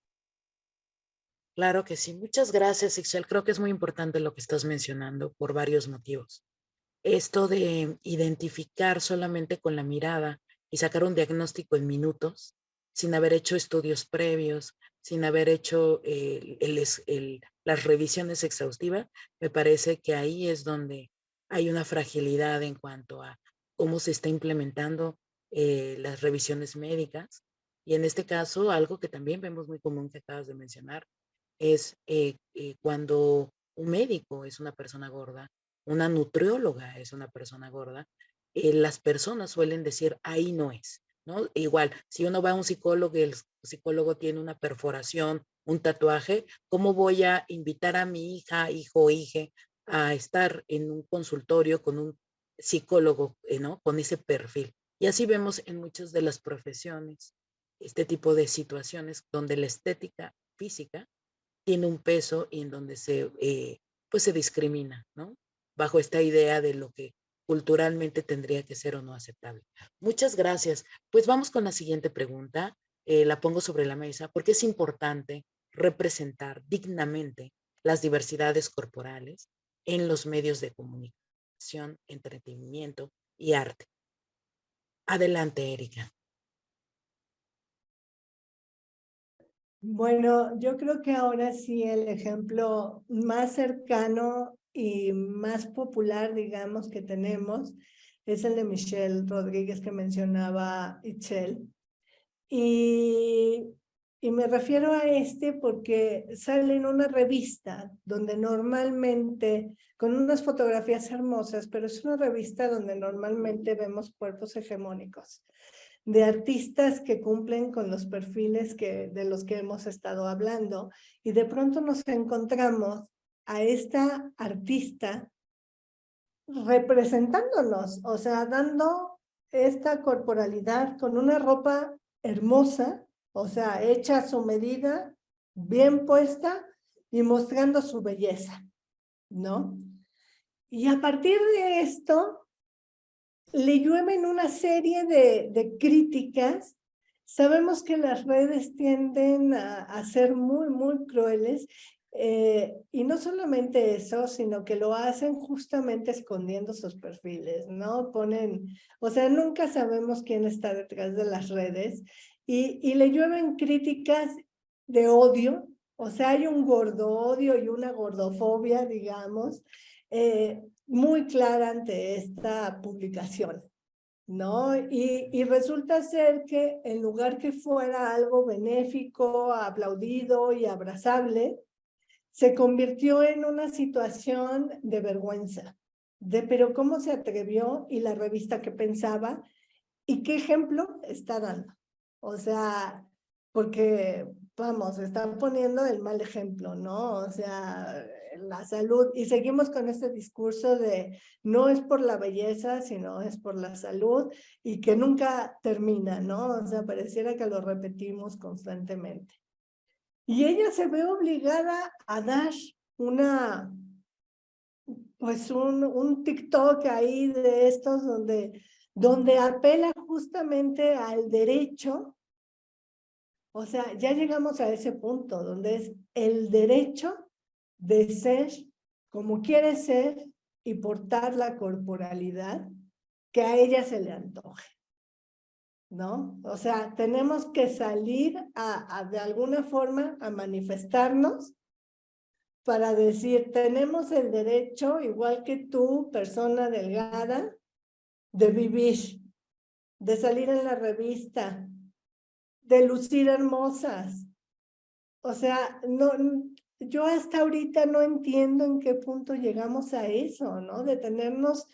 Claro que sí. Muchas gracias, Ixchel. Creo que es muy importante lo que estás mencionando por varios motivos. Esto de identificar solamente con la mirada y sacar un diagnóstico en minutos, sin haber hecho estudios previos, sin haber hecho las revisiones exhaustivas, me parece que ahí es donde hay una fragilidad en cuanto a cómo se está implementando las revisiones médicas. Y en este caso, algo que también vemos muy común que acabas de mencionar, es cuando un médico es una persona gorda, una nutrióloga es una persona gorda, las personas suelen decir, ahí no es, ¿no? Igual, si uno va a un psicólogo y el psicólogo tiene una perforación, un tatuaje, ¿cómo voy a invitar a mi hija, hijo o hija a estar en un consultorio con un psicólogo, ¿no? Con ese perfil. Y así vemos en muchas de las profesiones este tipo de situaciones donde la estética física tiene un peso y en donde pues se discrimina, ¿no? Bajo esta idea de lo que culturalmente tendría que ser o no aceptable. Muchas gracias. Pues vamos con la siguiente pregunta. La pongo sobre la mesa porque es importante representar dignamente las diversidades corporales en los medios de comunicación, entretenimiento y arte. Adelante, Erika. Bueno, yo creo que ahora sí el ejemplo más cercano y más popular, digamos, que tenemos es el de Michelle Rodríguez que mencionaba Itzel. Y me refiero a este porque sale en una revista donde normalmente, con unas fotografías hermosas, pero es una revista donde normalmente vemos cuerpos hegemónicos de artistas que cumplen con los perfiles de los que hemos estado hablando, y de pronto nos encontramos a esta artista representándonos, o sea, dando esta corporalidad con una ropa hermosa, o sea, hecha a su medida, bien puesta y mostrando su belleza, ¿no? Y a partir de esto, le llueven una serie de críticas. Sabemos que las redes tienden a ser muy, muy crueles, y no solamente eso, sino que lo hacen justamente escondiendo sus perfiles, ¿no? Ponen, o sea, nunca sabemos quién está detrás de las redes, y le llueven críticas de odio, o sea, hay un gordo odio y una gordofobia, digamos, muy clara ante esta publicación, ¿no? Y resulta ser que en lugar que fuera algo benéfico, aplaudido y abrazable, se convirtió en una situación de vergüenza, pero cómo se atrevió y la revista que pensaba y qué ejemplo está dando. O sea, porque, vamos, están poniendo el mal ejemplo, ¿no? O sea, la salud, y seguimos con este discurso de no es por la belleza, sino es por la salud, y que nunca termina, ¿no? O sea, pareciera que lo repetimos constantemente. Y ella se ve obligada a dar pues un TikTok ahí de estos donde apela justamente al derecho. O sea, ya llegamos a ese punto donde es el derecho de ser como quiere ser y portar la corporalidad que a ella se le antoje, ¿no? O sea, tenemos que salir de alguna forma a manifestarnos para decir, tenemos el derecho, igual que tú, persona delgada, de vivir, de salir en la revista, de lucir hermosas. O sea, no, yo hasta ahorita no entiendo en qué punto llegamos a eso, ¿no? De tenernos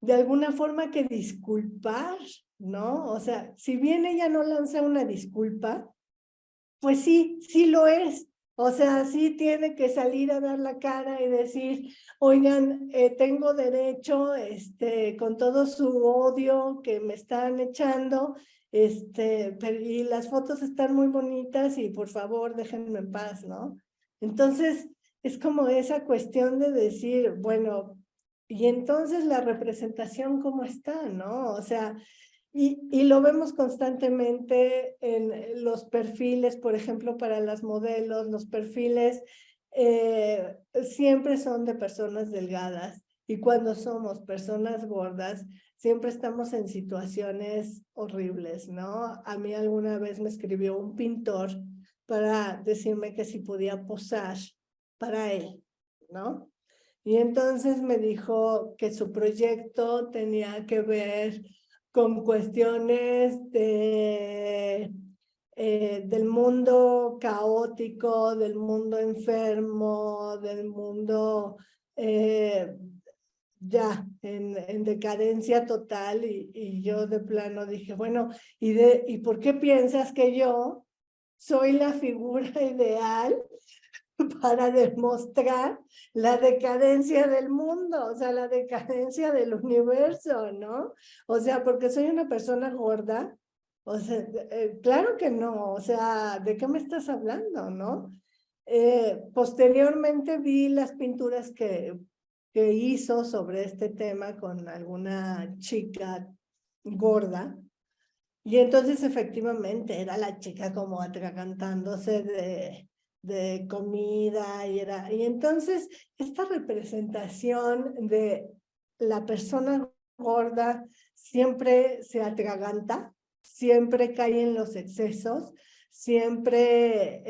de alguna forma que disculpar, ¿no? O sea, si bien ella no lanza una disculpa, pues sí, sí lo es. O sea, sí tiene que salir a dar la cara y decir, oigan, tengo derecho, con todo su odio que me están echando, y las fotos están muy bonitas y por favor déjenme en paz, ¿no? Entonces, es como esa cuestión de decir, bueno, y entonces la representación, ¿cómo está, no? O sea, y lo vemos constantemente en los perfiles, por ejemplo, para las modelos, los perfiles siempre son de personas delgadas, y cuando somos personas gordas, siempre estamos en situaciones horribles, ¿no? A mí alguna vez me escribió un pintor para decirme que si podía posar para él, ¿no? Y entonces me dijo que su proyecto tenía que ver con cuestiones del mundo caótico, del mundo enfermo, del mundo ya en decadencia total, y yo de plano dije, bueno, ¿y por qué piensas que yo soy la figura ideal para demostrar la decadencia del mundo, o sea, la decadencia del universo, ¿no? O sea, porque soy una persona gorda, o sea, claro que no, o sea, ¿de qué me estás hablando, no? Posteriormente vi las pinturas que hizo sobre este tema con alguna chica gorda, y entonces efectivamente era la chica como atragantándose de comida, y entonces esta representación de la persona gorda siempre se atraganta, siempre cae en los excesos, siempre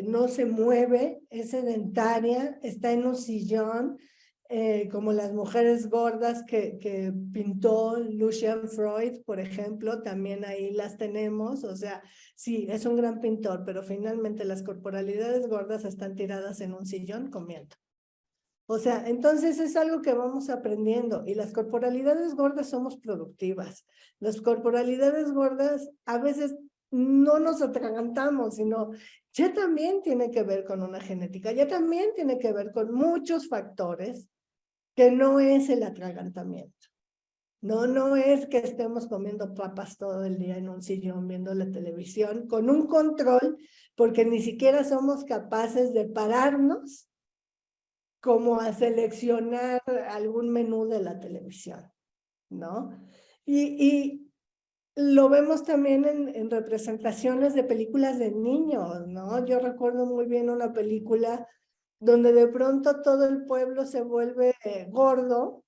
no se mueve, es sedentaria, está en un sillón, como las mujeres gordas que pintó Lucian Freud, por ejemplo, también ahí las tenemos. O sea, sí, es un gran pintor, pero finalmente las corporalidades gordas están tiradas en un sillón comiendo. O sea, entonces es algo que vamos aprendiendo, y las corporalidades gordas somos productivas. Las corporalidades gordas a veces no nos atragantamos, sino ya también tiene que ver con una genética, ya también tiene que ver con muchos factores que no es el atragantamiento. No es que estemos comiendo papas todo el día en un sillón viendo la televisión con un control, porque ni siquiera somos capaces de pararnos como a seleccionar algún menú de la televisión, ¿no? Y lo vemos también en representaciones de películas de niños, ¿no? Yo recuerdo muy bien una película donde de pronto todo el pueblo se vuelve gordo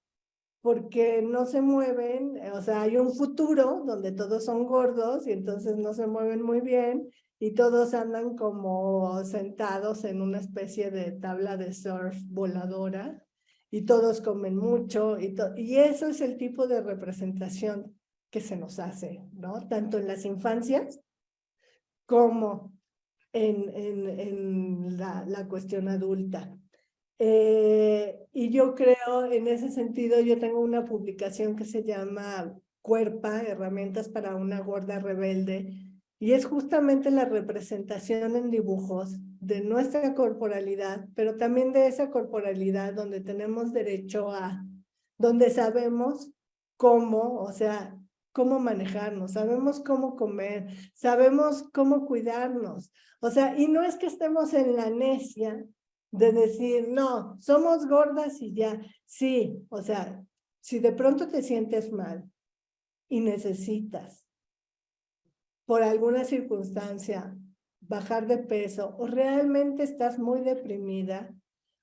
porque no se mueven. O sea, hay un futuro donde todos son gordos y entonces no se mueven muy bien, y todos andan como sentados en una especie de tabla de surf voladora, y todos comen mucho, y eso es el tipo de representación que se nos hace, ¿no? Tanto en las infancias como en la cuestión adulta. Y yo creo, en ese sentido, yo tengo una publicación que se llama Cuerpa, herramientas para una gorda rebelde, y es justamente la representación en dibujos de nuestra corporalidad, pero también de esa corporalidad donde tenemos derecho donde sabemos cómo, o sea, cómo manejarnos, sabemos cómo comer, sabemos cómo cuidarnos. O sea, y no es que estemos en la necia de decir, no, somos gordas y ya. Sí, o sea, si de pronto te sientes mal y necesitas, por alguna circunstancia, bajar de peso, o realmente estás muy deprimida,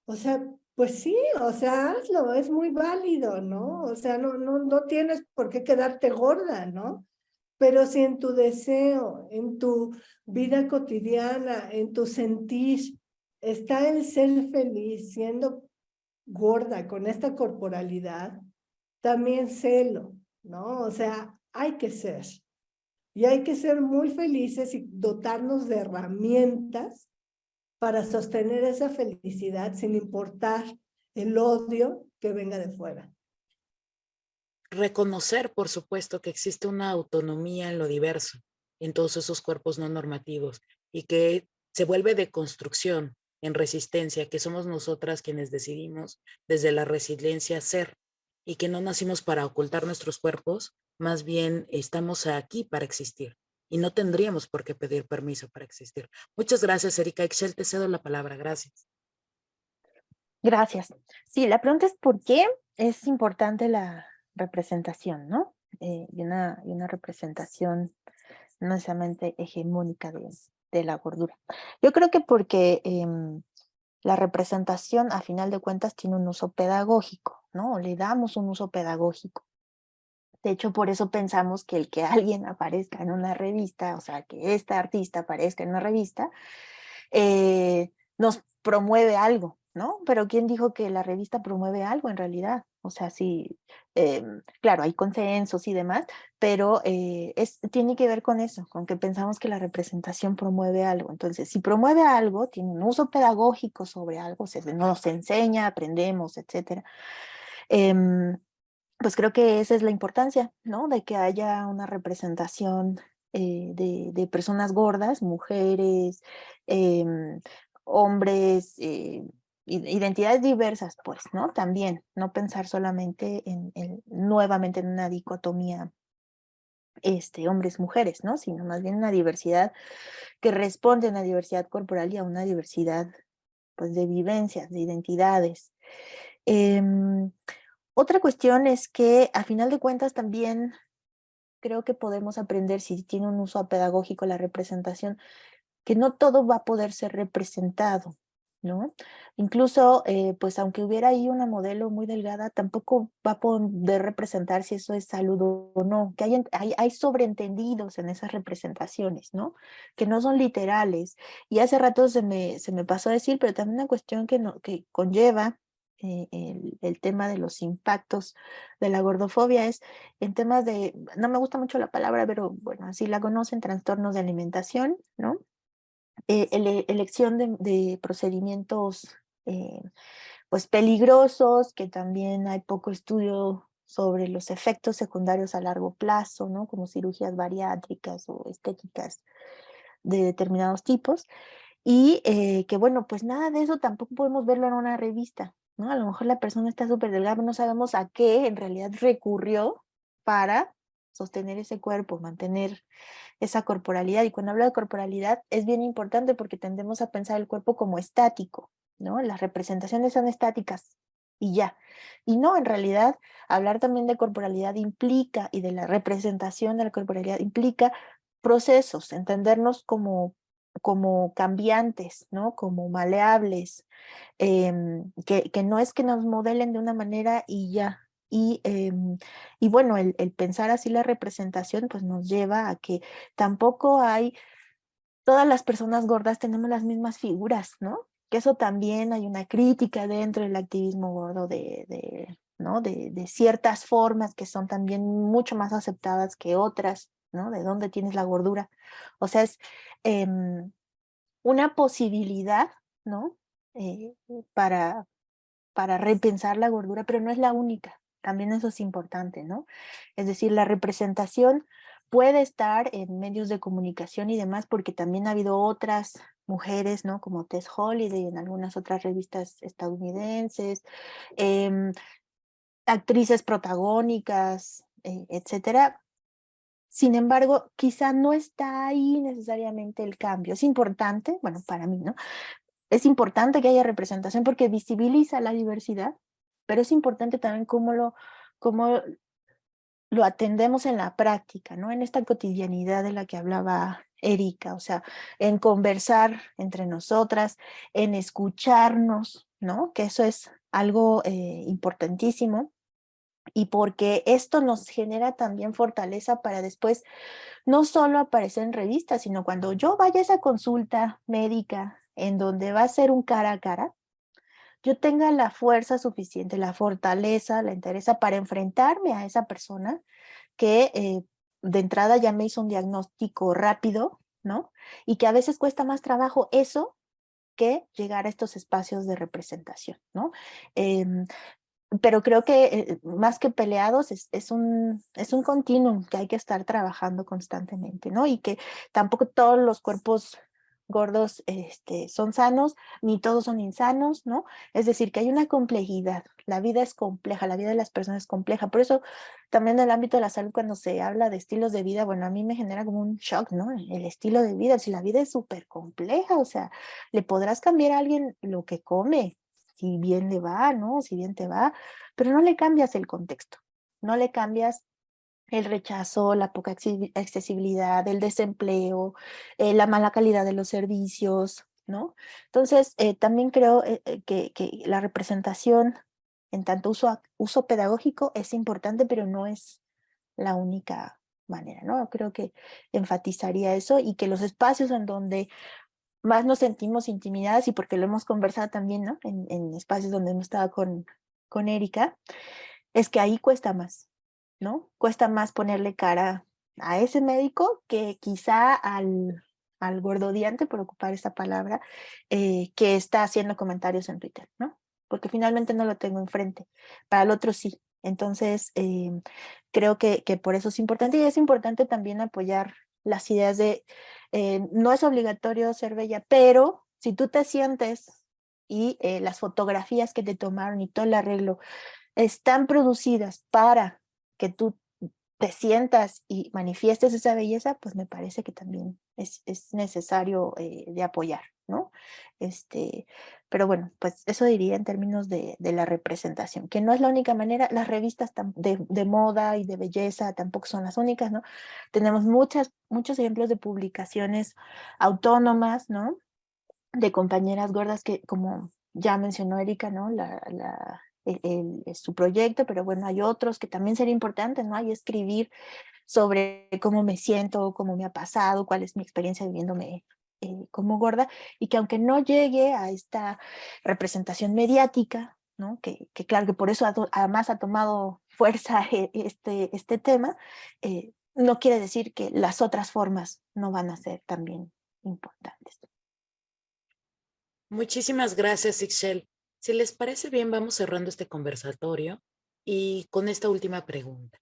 o sea, pues sí, o sea, hazlo, es muy válido, ¿no? O sea, no tienes por qué quedarte gorda, ¿no? Pero si en tu deseo, en tu vida cotidiana, en tu sentir, está el ser feliz siendo gorda con esta corporalidad, también sélo, ¿no? O sea, hay que ser. Y hay que ser muy felices y dotarnos de herramientas para sostener esa felicidad sin importar el odio que venga de fuera. Reconocer, por supuesto, que existe una autonomía en lo diverso, en todos esos cuerpos no normativos, y que se vuelve de construcción en resistencia, que somos nosotras quienes decidimos desde la resiliencia ser, y que no nacimos para ocultar nuestros cuerpos, más bien estamos aquí para existir, y no tendríamos por qué pedir permiso para existir. Muchas gracias, Erika Ixchel, te cedo la palabra. Gracias. Gracias. Sí, la pregunta es ¿por qué es importante la representación, ¿no? Y una representación no necesariamente hegemónica de la gordura. Yo creo que porque la representación, a final de cuentas, tiene un uso pedagógico, ¿no? Le damos un uso pedagógico. De hecho, por eso pensamos que el que alguien aparezca en una revista, o sea, que esta artista aparezca en una revista, nos promueve algo, ¿no? Pero ¿quién dijo que la revista promueve algo en realidad? O sea, sí, claro, hay consensos y demás, pero tiene que ver con eso, con que pensamos que la representación promueve algo. Entonces, si promueve algo, tiene un uso pedagógico sobre algo, nos enseña, aprendemos, etcétera. Pues creo que esa es la importancia, ¿no? De que haya una representación de personas gordas, mujeres, hombres, identidades diversas, pues, ¿no? También, no pensar solamente nuevamente en una dicotomía hombres-mujeres, ¿no? Sino más bien una diversidad que responde a una diversidad corporal y a una diversidad, pues, de vivencias, de identidades. Otra cuestión es que, a final de cuentas, también creo que podemos aprender, si tiene un uso pedagógico la representación, que no todo va a poder ser representado, ¿no? Incluso, pues aunque hubiera ahí una modelo muy delgada, tampoco va a poder representar si eso es salud o no, que hay sobreentendidos en esas representaciones, ¿no? Que no son literales. Y hace rato se me pasó a decir, pero también una cuestión que conlleva el tema de los impactos de la gordofobia es en temas de, no me gusta mucho la palabra, pero bueno, así la conocen, trastornos de alimentación, ¿no? Elección de procedimientos pues peligrosos, que también hay poco estudio sobre los efectos secundarios a largo plazo, ¿no? Como cirugías bariátricas o estéticas de determinados tipos, y que bueno, pues nada de eso tampoco podemos verlo en una revista, ¿no? A lo mejor la persona está súper delgada, pero no sabemos a qué en realidad recurrió para sostener ese cuerpo, mantener esa corporalidad. Y cuando hablo de corporalidad es bien importante porque tendemos a pensar el cuerpo como estático, ¿no? Las representaciones son estáticas y ya. Y no, en realidad, hablar también de corporalidad implica, y de la representación de la corporalidad implica procesos, entendernos como cambiantes, ¿no? Como maleables, que no es que nos modelen de una manera y ya. Y bueno, el pensar así la representación pues nos lleva a que tampoco hay, todas las personas gordas tenemos las mismas figuras, ¿no? Que eso también hay una crítica dentro del activismo gordo ¿no? De ciertas formas que son también mucho más aceptadas que otras, ¿no? De dónde tienes la gordura. O sea, es una posibilidad, ¿no? Eh, para, para repensar la gordura, pero no es la única. También eso es importante, ¿no? Es decir, la representación puede estar en medios de comunicación y demás, porque también ha habido otras mujeres, ¿no? Como Tess Holiday, en algunas otras revistas estadounidenses, em, actrices protagónicas, etcétera. Sin embargo, quizá no está ahí necesariamente el cambio. Es importante, bueno, para mí, ¿no? Es importante que haya representación porque visibiliza la diversidad, pero es importante también cómo lo atendemos en la práctica, ¿no? En esta cotidianidad de la que hablaba Erika, o sea, en conversar entre nosotras, en escucharnos, ¿no? Que eso es algo importantísimo, y porque esto nos genera también fortaleza para después no solo aparecer en revistas, sino cuando yo vaya a esa consulta médica en donde va a ser un cara a cara, yo tenga la fuerza suficiente, la fortaleza, la entereza para enfrentarme a esa persona que de entrada ya me hizo un diagnóstico rápido, ¿no? Y que a veces cuesta más trabajo eso que llegar a estos espacios de representación, ¿no? Em, pero creo que más que peleados es un continuum que hay que estar trabajando constantemente, ¿no? Y que tampoco todos los cuerpos gordos son sanos, ni todos son insanos, ¿no? Es decir, que hay una complejidad. La vida es compleja, la vida de las personas es compleja. Por eso también en el ámbito de la salud, cuando se habla de estilos de vida, bueno, a mí me genera como un shock, ¿no? El estilo de vida, si la vida es súper compleja, o sea, le podrás cambiar a alguien lo que come, si bien le va, ¿no? Si bien te va, pero no le cambias el contexto, no le cambias el rechazo, la poca accesibilidad, el desempleo, la mala calidad de los servicios, ¿no? Entonces, también creo que la representación en tanto uso pedagógico es importante, pero no es la única manera, ¿no? Creo que enfatizaría eso, y que los espacios en donde más nos sentimos intimidadas, y porque lo hemos conversado también, ¿no? En espacios donde hemos estado con Erika, es que ahí cuesta más, ¿no? Cuesta más ponerle cara a ese médico que quizá al gordodiante, por ocupar esa palabra, que está haciendo comentarios en Twitter, ¿no? Porque finalmente no lo tengo enfrente. Para el otro sí. Entonces, creo que por eso es importante, y es importante también apoyar las ideas de, no es obligatorio ser bella, pero si tú te sientes y las fotografías que te tomaron y todo el arreglo están producidas para que tú te sientas y manifiestes esa belleza, pues me parece que también es necesario de apoyar, ¿no? Pero bueno, pues eso diría en términos de la representación, que no es la única manera. Las revistas de moda y de belleza tampoco son las únicas, ¿no? Tenemos muchos ejemplos de publicaciones autónomas, ¿no? de compañeras gordas que, como ya mencionó Erika, ¿no? Su proyecto, pero bueno, hay otros que también sería importante, ¿no? Hay escribir sobre cómo me siento, cómo me ha pasado, cuál es mi experiencia viviéndome como gorda, y que aunque no llegue a esta representación mediática, ¿no? Que claro que por eso además ha tomado fuerza este tema, no quiere decir que las otras formas no van a ser también importantes. Muchísimas gracias, Ixchel. Si les parece bien, vamos cerrando este conversatorio y con esta última pregunta.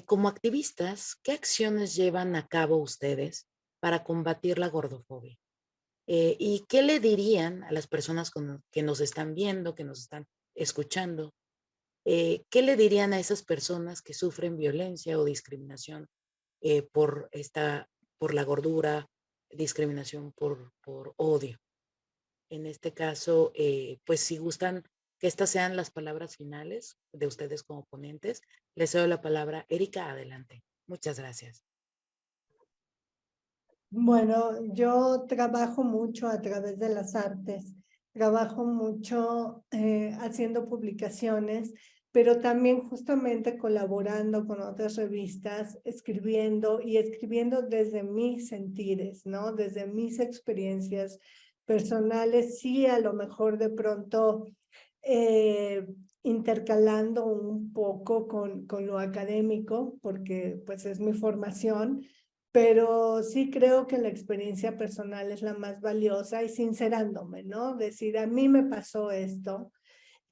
Como activistas, ¿qué acciones llevan a cabo ustedes para combatir la gordofobia? ¿Y qué le dirían a las personas que nos están viendo, que nos están escuchando? ¿Qué le dirían a esas personas que sufren violencia o discriminación por la gordura, discriminación por odio? En este caso, pues si gustan que estas sean las palabras finales de ustedes como ponentes, les doy la palabra. Erika, adelante. Muchas gracias. Bueno, yo trabajo mucho a través de las artes, trabajo mucho haciendo publicaciones, pero también justamente colaborando con otras revistas, escribiendo desde mis sentires, ¿no? Desde mis experiencias personales, sí, a lo mejor de pronto intercalando un poco con lo académico, porque pues es mi formación, pero sí creo que la experiencia personal es la más valiosa y sincerándome, ¿no? Decir, a mí me pasó esto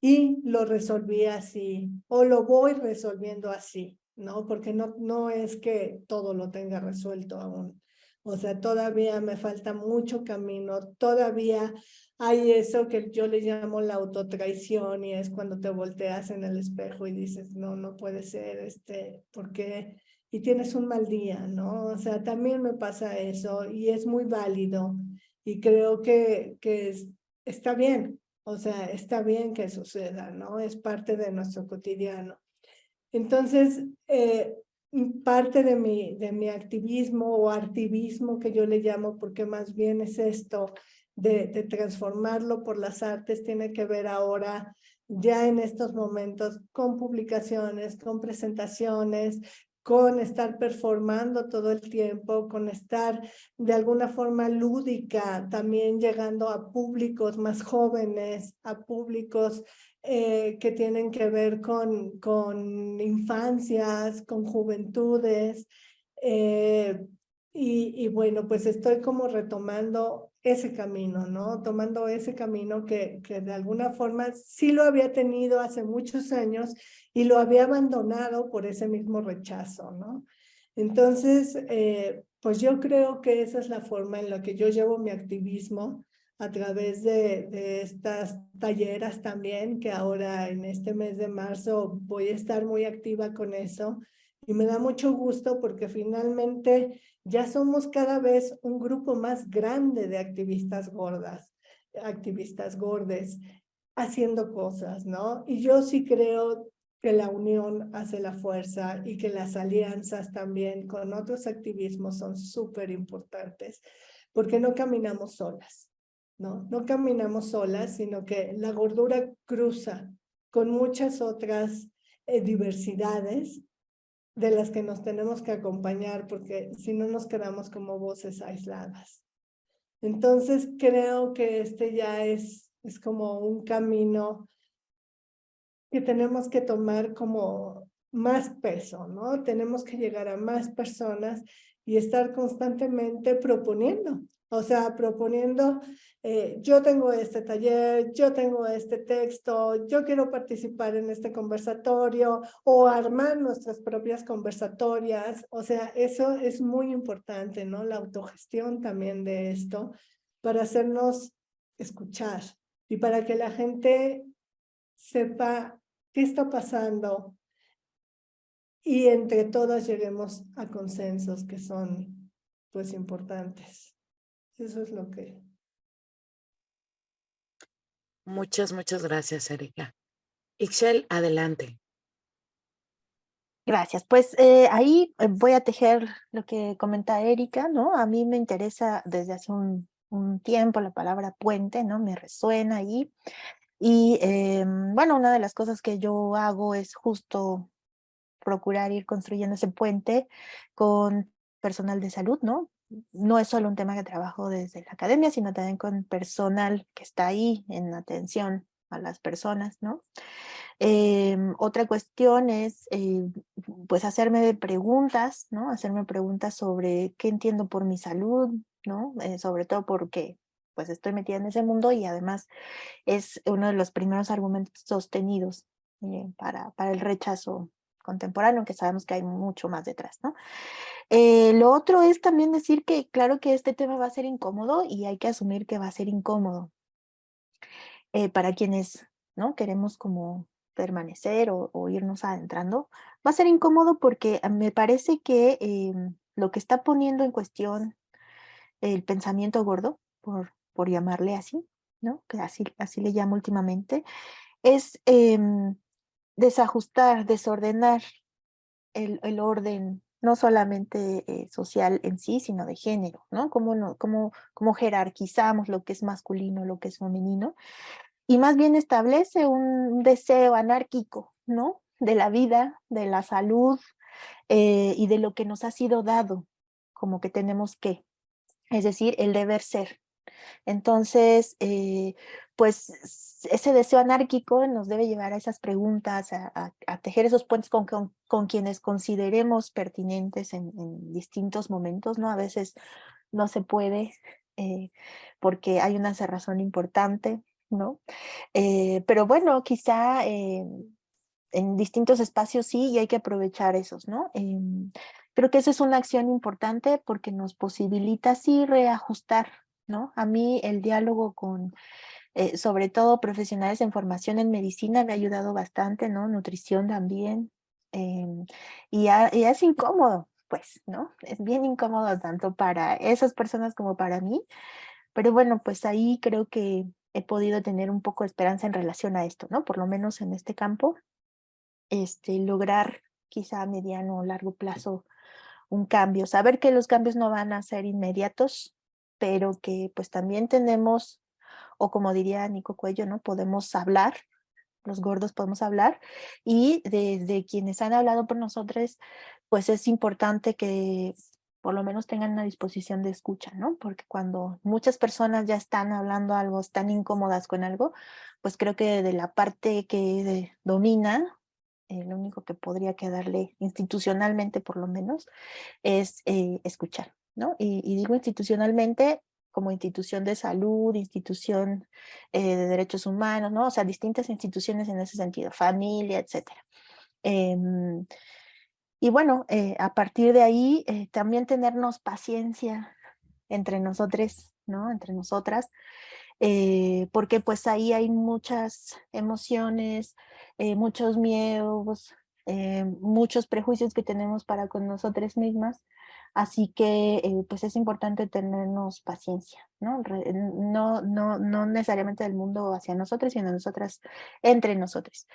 y lo resolví así, o lo voy resolviendo así, ¿no? Porque no es que todo lo tenga resuelto aún. O sea, todavía me falta mucho camino, todavía hay eso que yo le llamo la autotraición y es cuando te volteas en el espejo y dices, no puede ser, porque y tienes un mal día, ¿no? O sea, también me pasa eso y es muy válido y creo que está bien, o sea, está bien que suceda, ¿no? Es parte de nuestro cotidiano. Entonces, parte de mi activismo o artivismo que yo le llamo, porque más bien es esto de transformarlo por las artes, tiene que ver ahora ya en estos momentos con publicaciones, con presentaciones, con estar performando todo el tiempo, con estar de alguna forma lúdica, también llegando a públicos más jóvenes, a públicos que tienen que ver con infancias, con juventudes. Y bueno, pues estoy como retomando ese camino, ¿no? Tomando ese camino que de alguna forma sí lo había tenido hace muchos años y lo había abandonado por ese mismo rechazo, ¿no? Entonces, pues yo creo que esa es la forma en la que yo llevo mi activismo a través de estas talleras también, que ahora en este mes de marzo voy a estar muy activa con eso. Y me da mucho gusto porque finalmente ya somos cada vez un grupo más grande de activistas gordes, haciendo cosas, ¿no? Y yo sí creo que la unión hace la fuerza y que las alianzas también con otros activismos son súper importantes, porque no caminamos solas, ¿no? No caminamos solas, sino que la gordura cruza con muchas otras diversidades de las que nos tenemos que acompañar, porque si no nos quedamos como voces aisladas. Entonces creo que ya es como un camino que tenemos que tomar como más peso, ¿no? Tenemos que llegar a más personas y estar constantemente proponiendo. O sea, proponiendo, yo tengo este taller, yo tengo este texto, yo quiero participar en este conversatorio o armar nuestras propias conversatorias. O sea, eso es muy importante, ¿no? La autogestión también de esto para hacernos escuchar y para que la gente sepa qué está pasando y entre todas lleguemos a consensos que son pues importantes. Eso es lo que... Muchas gracias, Erika. Ixchel, adelante. Gracias. Pues ahí voy a tejer lo que comenta Erika, ¿no? A mí me interesa desde hace un un tiempo la palabra puente, ¿no? Me resuena ahí. Y bueno, una de las cosas que yo hago es justo procurar ir construyendo ese puente con personal de salud, ¿no? No es solo un tema que trabajo desde la academia, sino también con personal que está ahí en atención a las personas, ¿no? Otra cuestión es, pues, hacerme preguntas, ¿no? Hacerme preguntas sobre qué entiendo por mi salud, ¿no? Sobre todo porque, pues, estoy metida en ese mundo y además es uno de los primeros argumentos sostenidos para el rechazo contemporáneo, que sabemos que hay mucho más detrás, ¿no? Lo otro es también decir que claro que este tema va a ser incómodo y hay que asumir que va a ser incómodo para quienes, ¿no? Queremos como permanecer o irnos adentrando. Va a ser incómodo porque me parece que lo que está poniendo en cuestión el pensamiento gordo, por llamarle así, ¿no? Que así le llamo últimamente, es desajustar, desordenar el orden, no solamente social en sí, sino de género, ¿no? Cómo, no, cómo jerarquizamos lo que es masculino, lo que es femenino, y más bien establece un deseo anárquico, ¿no? De la vida, de la salud y de lo que nos ha sido dado, como que tenemos que, es decir, el deber ser. Entonces, pues ese deseo anárquico nos debe llevar a esas preguntas, a tejer esos puentes con quienes consideremos pertinentes en distintos momentos, ¿no? A veces no se puede porque hay una cerrazón importante, ¿no? Pero bueno, quizá en distintos espacios sí, y hay que aprovechar esos, ¿no? Creo que esa es una acción importante porque nos posibilita así reajustar, ¿no? A mí el diálogo con, sobre todo profesionales en formación en medicina me ha ayudado bastante, ¿no? Nutrición también. Y es incómodo, pues, ¿no? Es bien incómodo tanto para esas personas como para mí, pero bueno, pues ahí creo que he podido tener un poco de esperanza en relación a esto, ¿no? Por lo menos en este campo lograr quizá a mediano o largo plazo un cambio, saber que los cambios no van a ser inmediatos, pero que pues también tenemos, o como diría Nico Cuello, ¿no? Podemos hablar, los gordos podemos hablar, y de quienes han hablado por nosotros, pues es importante que por lo menos tengan una disposición de escucha, ¿no? Porque cuando muchas personas ya están hablando algo, están incómodas con algo, pues creo que de la parte que domina, lo único que podría quedarle institucionalmente, por lo menos, es escuchar, ¿no? Y digo institucionalmente como institución de salud, institución de derechos humanos, ¿no? O sea, distintas instituciones en ese sentido, familia, etcétera. Em, y bueno, a partir de ahí, también tenernos paciencia entre nosotros, ¿no? Entre nosotras, porque pues ahí hay muchas emociones, muchos miedos, muchos prejuicios que tenemos para con nosotras mismas, así que pues es importante tenernos paciencia, ¿no? No necesariamente del mundo hacia nosotros, sino nosotras entre nosotros.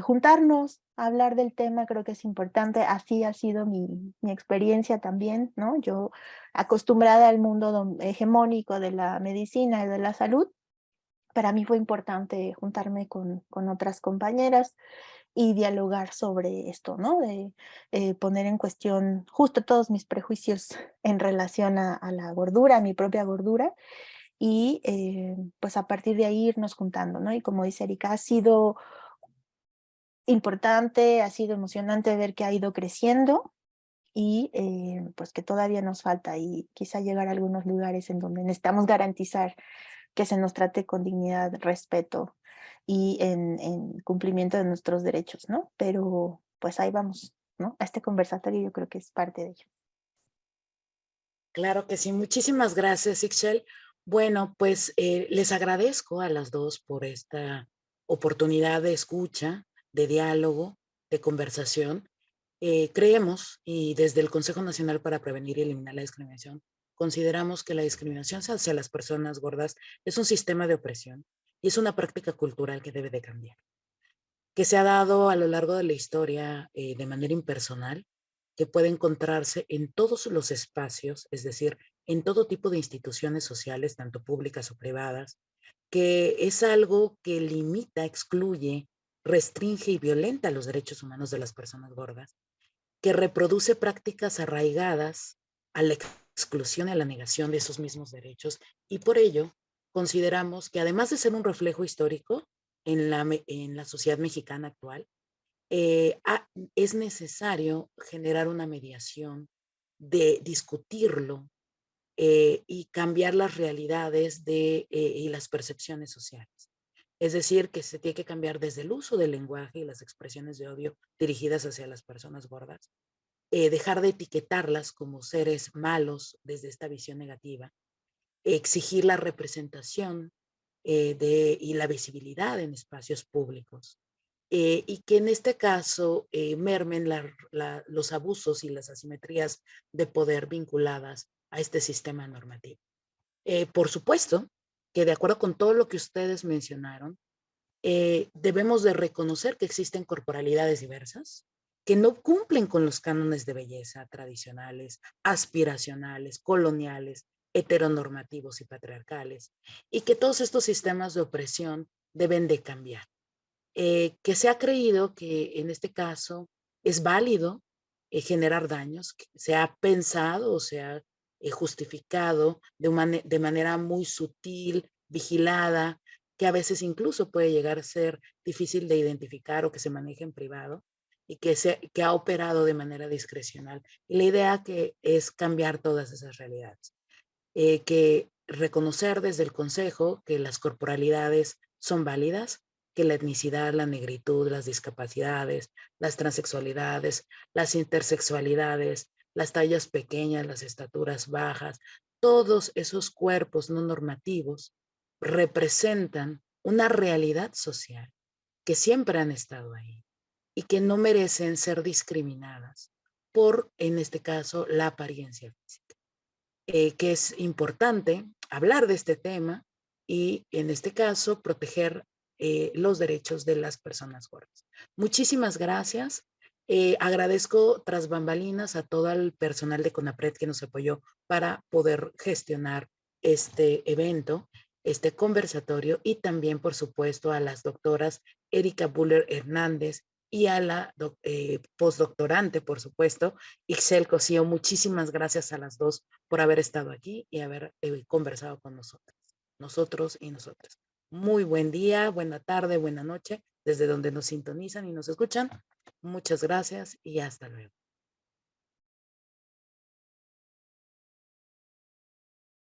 Juntarnos, hablar del tema creo que es importante, así ha sido mi experiencia también, ¿no? Yo acostumbrada al mundo hegemónico de la medicina y de la salud, para mí fue importante juntarme con otras compañeras y dialogar sobre esto, ¿no? De poner en cuestión justo todos mis prejuicios en relación a la gordura, a mi propia gordura, y pues a partir de ahí irnos juntando, ¿no? Y como dice Erika, ha sido importante, ha sido emocionante ver que ha ido creciendo y pues que todavía nos falta y quizá llegar a algunos lugares en donde necesitamos garantizar que se nos trate con dignidad, respeto y en cumplimiento de nuestros derechos, ¿no? Pero pues ahí vamos, ¿no? A este conversatorio yo creo que es parte de ello. Claro que sí. Muchísimas gracias, Ixchel. Bueno, pues les agradezco a las dos por esta oportunidad de escucha, de diálogo, de conversación. Creemos, y desde el Consejo Nacional para Prevenir y Eliminar la Discriminación, consideramos que la discriminación hacia las personas gordas es un sistema de opresión y es una práctica cultural que debe de cambiar, que se ha dado a lo largo de la historia de manera impersonal, que puede encontrarse en todos los espacios, es decir, en todo tipo de instituciones sociales, tanto públicas o privadas, que es algo que limita, excluye, restringe y violenta los derechos humanos de las personas gordas, que reproduce prácticas arraigadas a la exclusión y a la negación de esos mismos derechos, y por ello consideramos que además de ser un reflejo histórico en la sociedad mexicana actual, es necesario generar una mediación de discutirlo y cambiar las realidades y las percepciones sociales. Es decir, que se tiene que cambiar desde el uso del lenguaje y las expresiones de odio dirigidas hacia las personas gordas, dejar de etiquetarlas como seres malos desde esta visión negativa, exigir la representación y la visibilidad en espacios públicos, y que en este caso mermen los abusos y las asimetrías de poder vinculadas a este sistema normativo. Por supuesto que de acuerdo con todo lo que ustedes mencionaron, debemos de reconocer que existen corporalidades diversas que no cumplen con los cánones de belleza tradicionales, aspiracionales, coloniales, heteronormativos y patriarcales, y que todos estos sistemas de opresión deben de cambiar. Que se ha creído que en este caso es válido generar daños, que se ha pensado o se ha justificado de manera muy sutil, vigilada, que a veces incluso puede llegar a ser difícil de identificar o que se maneje en privado y que ha operado de manera discrecional. Y la idea que es cambiar todas esas realidades, que reconocer desde el Consejo que las corporalidades son válidas, que la etnicidad, la negritud, las discapacidades, las transexualidades, las intersexualidades, las tallas pequeñas, las estaturas bajas, todos esos cuerpos no normativos representan una realidad social que siempre han estado ahí y que no merecen ser discriminadas por, en este caso, la apariencia física. Que es importante hablar de este tema y, en este caso, proteger los derechos de las personas gordas. Muchísimas gracias. Agradezco tras bambalinas a todo el personal de CONAPRED que nos apoyó para poder gestionar este evento, este conversatorio, y también, por supuesto, a las doctoras Erika Buller Hernández y a la postdoctorante, por supuesto, Ixel Cosío. Muchísimas gracias a las dos por haber estado aquí y haber conversado con nosotros y nosotras. Muy buen día, buena tarde, buena noche, desde donde nos sintonizan y nos escuchan. Muchas gracias y hasta luego.